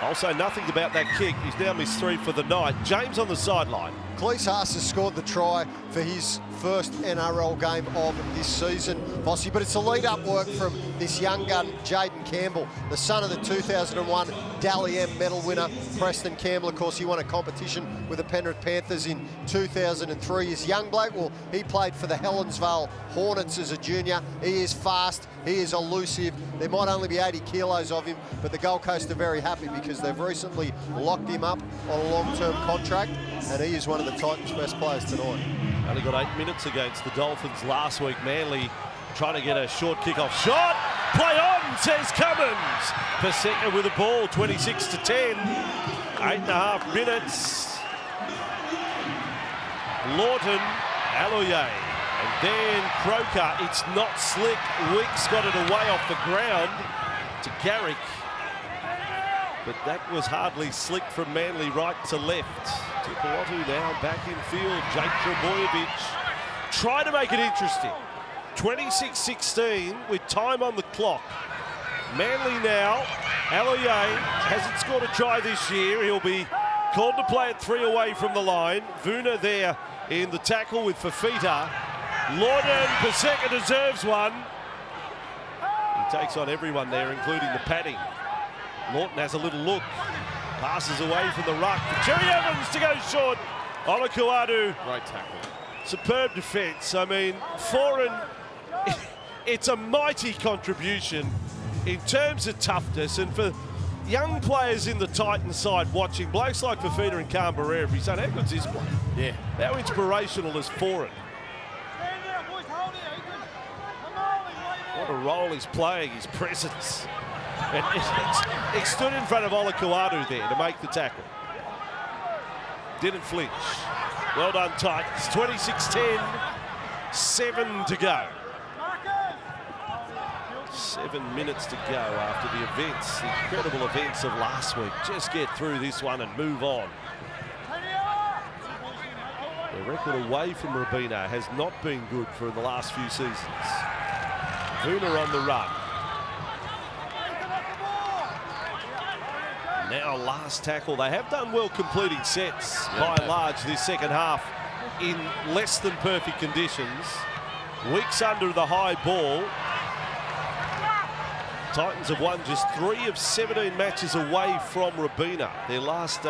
Also, nothing about that kick. He's now missed 3 for the night. James on the sideline. Cleese Haas has scored the try for his first NRL game of this season, Vossi, but it's a lead-up work from this young gun, Jaden Campbell, the son of the 2001 Dally M medal winner, Preston Campbell. Of course, he won a competition with the Penrith Panthers in 2003. His young bloke, well, he played for the Helensvale Hornets as a junior. He is fast, he is elusive. There might only be 80 kilos of him, but the Gold Coast are very happy because they've recently locked him up on a long-term contract, and he is one of the Titans' best players tonight. Only got 8 minutes against the Dolphins last week. Manly trying to get a short kick-off shot. Play on, says Cummins. Paseka with the ball, 26-10. 8.5 minutes. Lawton, Aloye, and then Croker. It's not slick. Weeks got it away off the ground to Garrick. But that was hardly slick from Manly right to left. Tupulotu now back in field. Jake Trebojevic try to make it interesting. 26-16 with time on the clock. Manly now. Aloye hasn't scored a try this year. He'll be called to play at 3 away from the line. Vuna there in the tackle with Fafita. Lawton, Paseka deserves one. He takes on everyone there, including the padding. Lawton has a little look. Passes away from the ruck. Cherry Evans to go short. Olakuadu. Great tackle. Superb defence. I mean, foreign, it's a mighty contribution in terms of toughness, and for young players in the Titans side watching, blokes like Fafita and Canberra, he's saying, how good's this bloke? Yeah. How inspirational is foreign? What a role he's playing, his presence. And he stood in front of Olakuadu there to make the tackle. Didn't flinch. Well done, Titans. 26-10, 7 to go. 7 minutes to go after the events, the incredible events of last week. Just get through this one and move on. The record away from Robina has not been good for the last few seasons. Vuna on the run. Now last tackle. They have done well completing sets by and large this second half in less than perfect conditions. Weeks under the high ball. Titans have won just 3 of 17 matches away from Robina. Their last,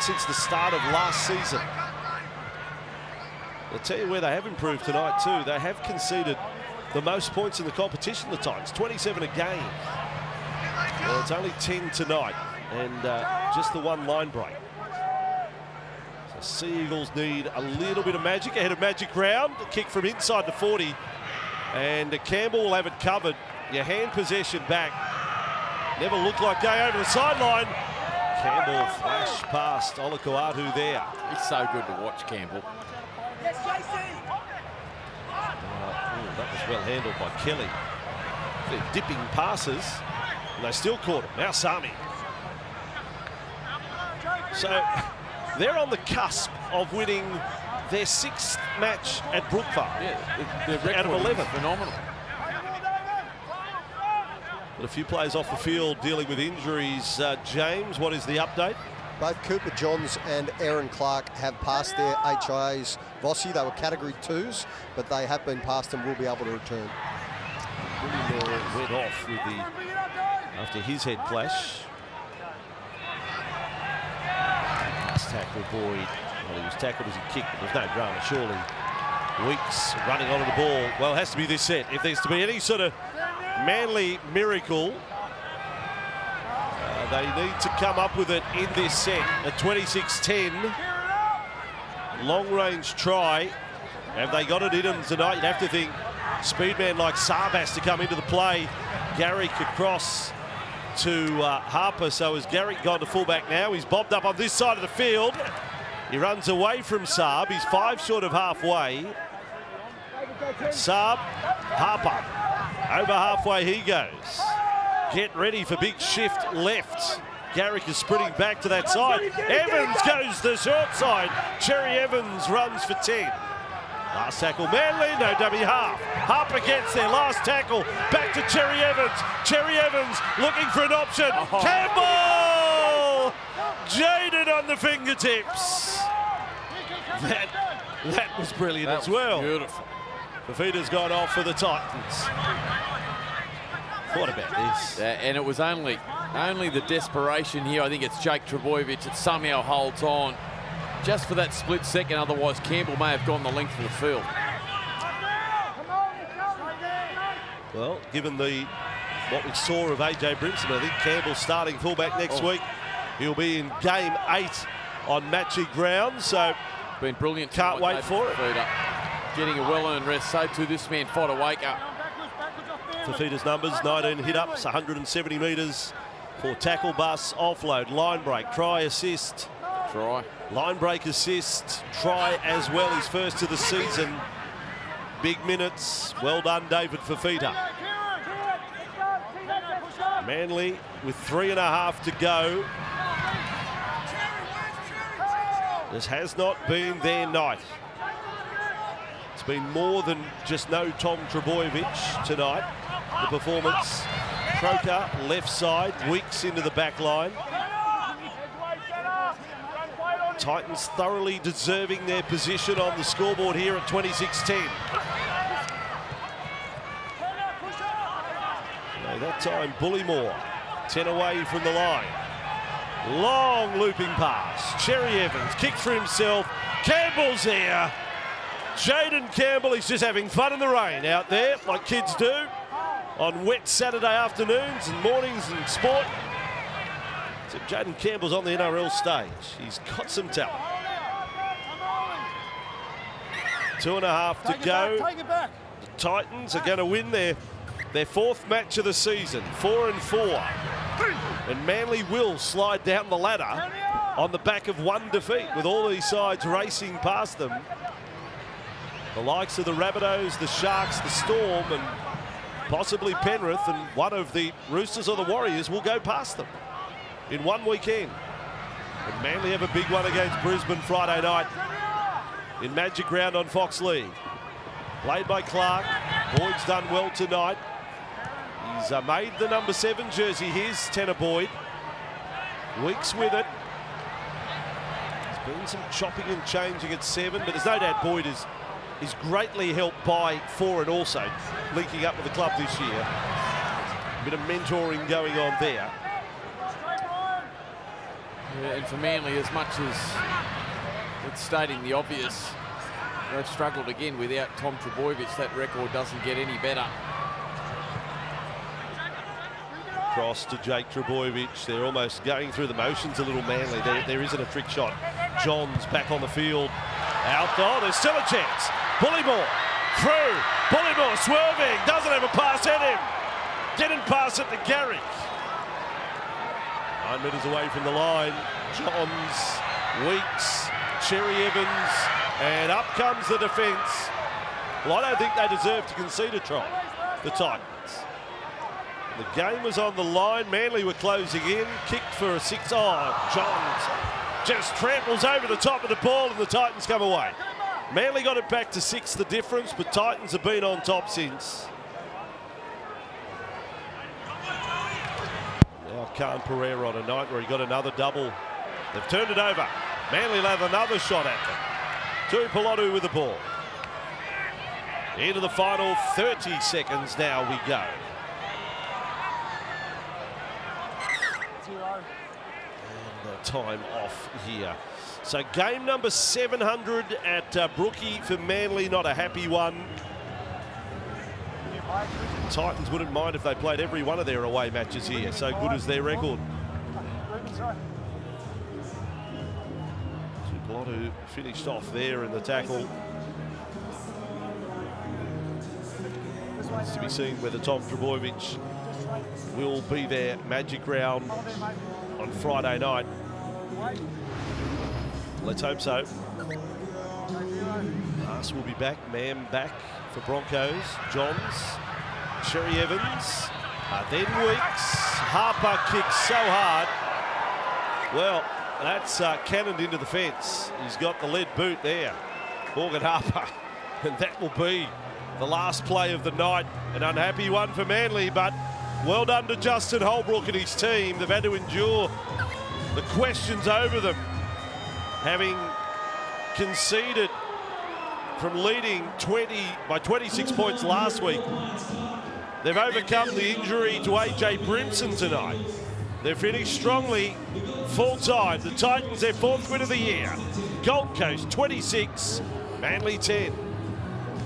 since the start of last season. I'll tell you where they have improved tonight too. They have conceded the most points in the competition, the Titans, 27 a game. Well, it's only 10 tonight, and just the one line break. So Sea Eagles need a little bit of magic ahead of Magic Round. A kick from inside the 40, and Campbell will have it covered. Your hand possession back. Never looked like going over the sideline. Campbell flash past Olakuadu there. It's so good to watch Campbell. That was well handled by Kelly. They're dipping passes, and they still caught him. Now Sami. So they're on the cusp of winning their 6th match at Brookvale. Yeah, their record out of 11. is phenomenal. But a few players off the field dealing with injuries. James, what is the update? Both Cooper Johns and Aaron Clark have passed their HIAs. Vossi, they were category 2s, but they have been passed and will be able to return. Willie went off with after his head clash. Last tackle, Boyd. Well, he was tackled as he kicked, but there's no drama, surely. Weeks running onto the ball. Well, it has to be this set. If there's to be any sort of Manly miracle, they need to come up with it in this set. At 26-10, long-range try. Have they got it in them tonight? You'd have to think speedman like Saab has to come into the play. Garrick across to Harper. So has Garrick gone to fullback now? He's bobbed up on this side of the field. He runs away from Saab. He's 5 short of halfway. Saab, Harper. Over halfway he goes. Get ready for big shift left. Garrick is sprinting back to that side. Evans goes the short side. Cherry Evans runs for 10. Last tackle, Manly, no dummy half. Harper gets there, last tackle. Back to Cherry Evans. Cherry Evans looking for an option. Campbell! Jaden on the fingertips. That was brilliant as well. Beautiful. Fafita's gone off for the Titans. What about this? And it was only the desperation here. I think it's Jake Trbojevic that somehow holds on just for that split second. Otherwise, Campbell may have gone the length of the field. Well, given what we saw of AJ Brimson, I think Campbell's starting fullback next week. He'll be in game 8 on Matchy ground, so been brilliant. Can't wait for it. Getting a well-earned rest. So too this man, Fodawaker. Fafita's numbers, 19 hit-ups, 170 metres for tackle, bus, offload, line break, try, assist. Try. Line break, assist, try as well. His first of the season. Big minutes. Well done, David Fafita. Manly with 3.5 to go. This has not been their night. It's been more than just no Tom Trbojevic tonight. The performance, Croker left side, Weeks into the back line. Titans thoroughly deserving their position on the scoreboard here at 26-10. That time, Bullymore, 10 away from the line. Long looping pass. Cherry Evans kicks for himself. Campbell's there. Jaden Campbell, he's just having fun in the rain out there, like kids do on wet Saturday afternoons and mornings and sport. So Jaden Campbell's on the NRL stage. He's got some talent. 2.5 to go. The Titans are going to win their 4th match of the season, 4-4. And Manly will slide down the ladder on the back of one defeat, with all these sides racing past them. The likes of the Rabbitohs, the Sharks, the Storm, and possibly Penrith, and one of the Roosters or the Warriors will go past them in one weekend. And Manly have a big one against Brisbane Friday night in Magic Round on Fox League. Played by Clark. Boyd's done well tonight. He's made the number 7 jersey his, Tanner Boyd. Weeks with it. There's been some chopping and changing at 7, but there's no doubt Boyd is greatly helped by 4 and also linking up with the club this year. A bit of mentoring going on there. Yeah, and for Manly, as much as it's stating the obvious, they've struggled again without Tom Trbojevic. That record doesn't get any better. Cross to Jake Trbojevic. They're almost going through the motions a little, Manly. There isn't a trick shot. Johns back on the field. Out. Oh, there's still a chance. Bullymore through. Bullymore swerving. Doesn't have a pass at him. Didn't pass it to Gary. 9 metres away from the line. Johns, Weeks, Cherry Evans, and up comes the defence. Well, I don't think they deserve to concede a try, the Titans. The game was on the line. Manly were closing in. Kicked for a 6. Oh, Johns just tramples over the top of the ball and the Titans come away. Manly got it back to 6, the difference, but Titans have been on top since. Now Khan Pereira on a night where he got another double. They've turned it over. Manly will have another shot at them. Tuipulotu with the ball. Into the final 30 seconds now we go. And time off here. So game number 700 at Brookie for Manly, not a happy one. Titans wouldn't mind if they played every one of their away matches here. So good is their record. Tuipulotu finished off there in the tackle. It's to be seen whether Tom Trbojevic will be there. Magic Round on Friday night. Let's hope so. Haas will be back. Mam back for Broncos. Johns. Cherry Evans. Then Weeks. Harper kicks so hard. Well, that's cannoned into the fence. He's got the lead boot there. Morgan Harper. And that will be the last play of the night. An unhappy one for Manly, but well done to Justin Holbrook and his team. They've had to endure The questions over them, having conceded from leading 26 points last week. They've overcome the injury to AJ Brimson tonight. They've finished strongly, full time. The Titans, their 4th win of the year. Gold Coast 26, Manly 10.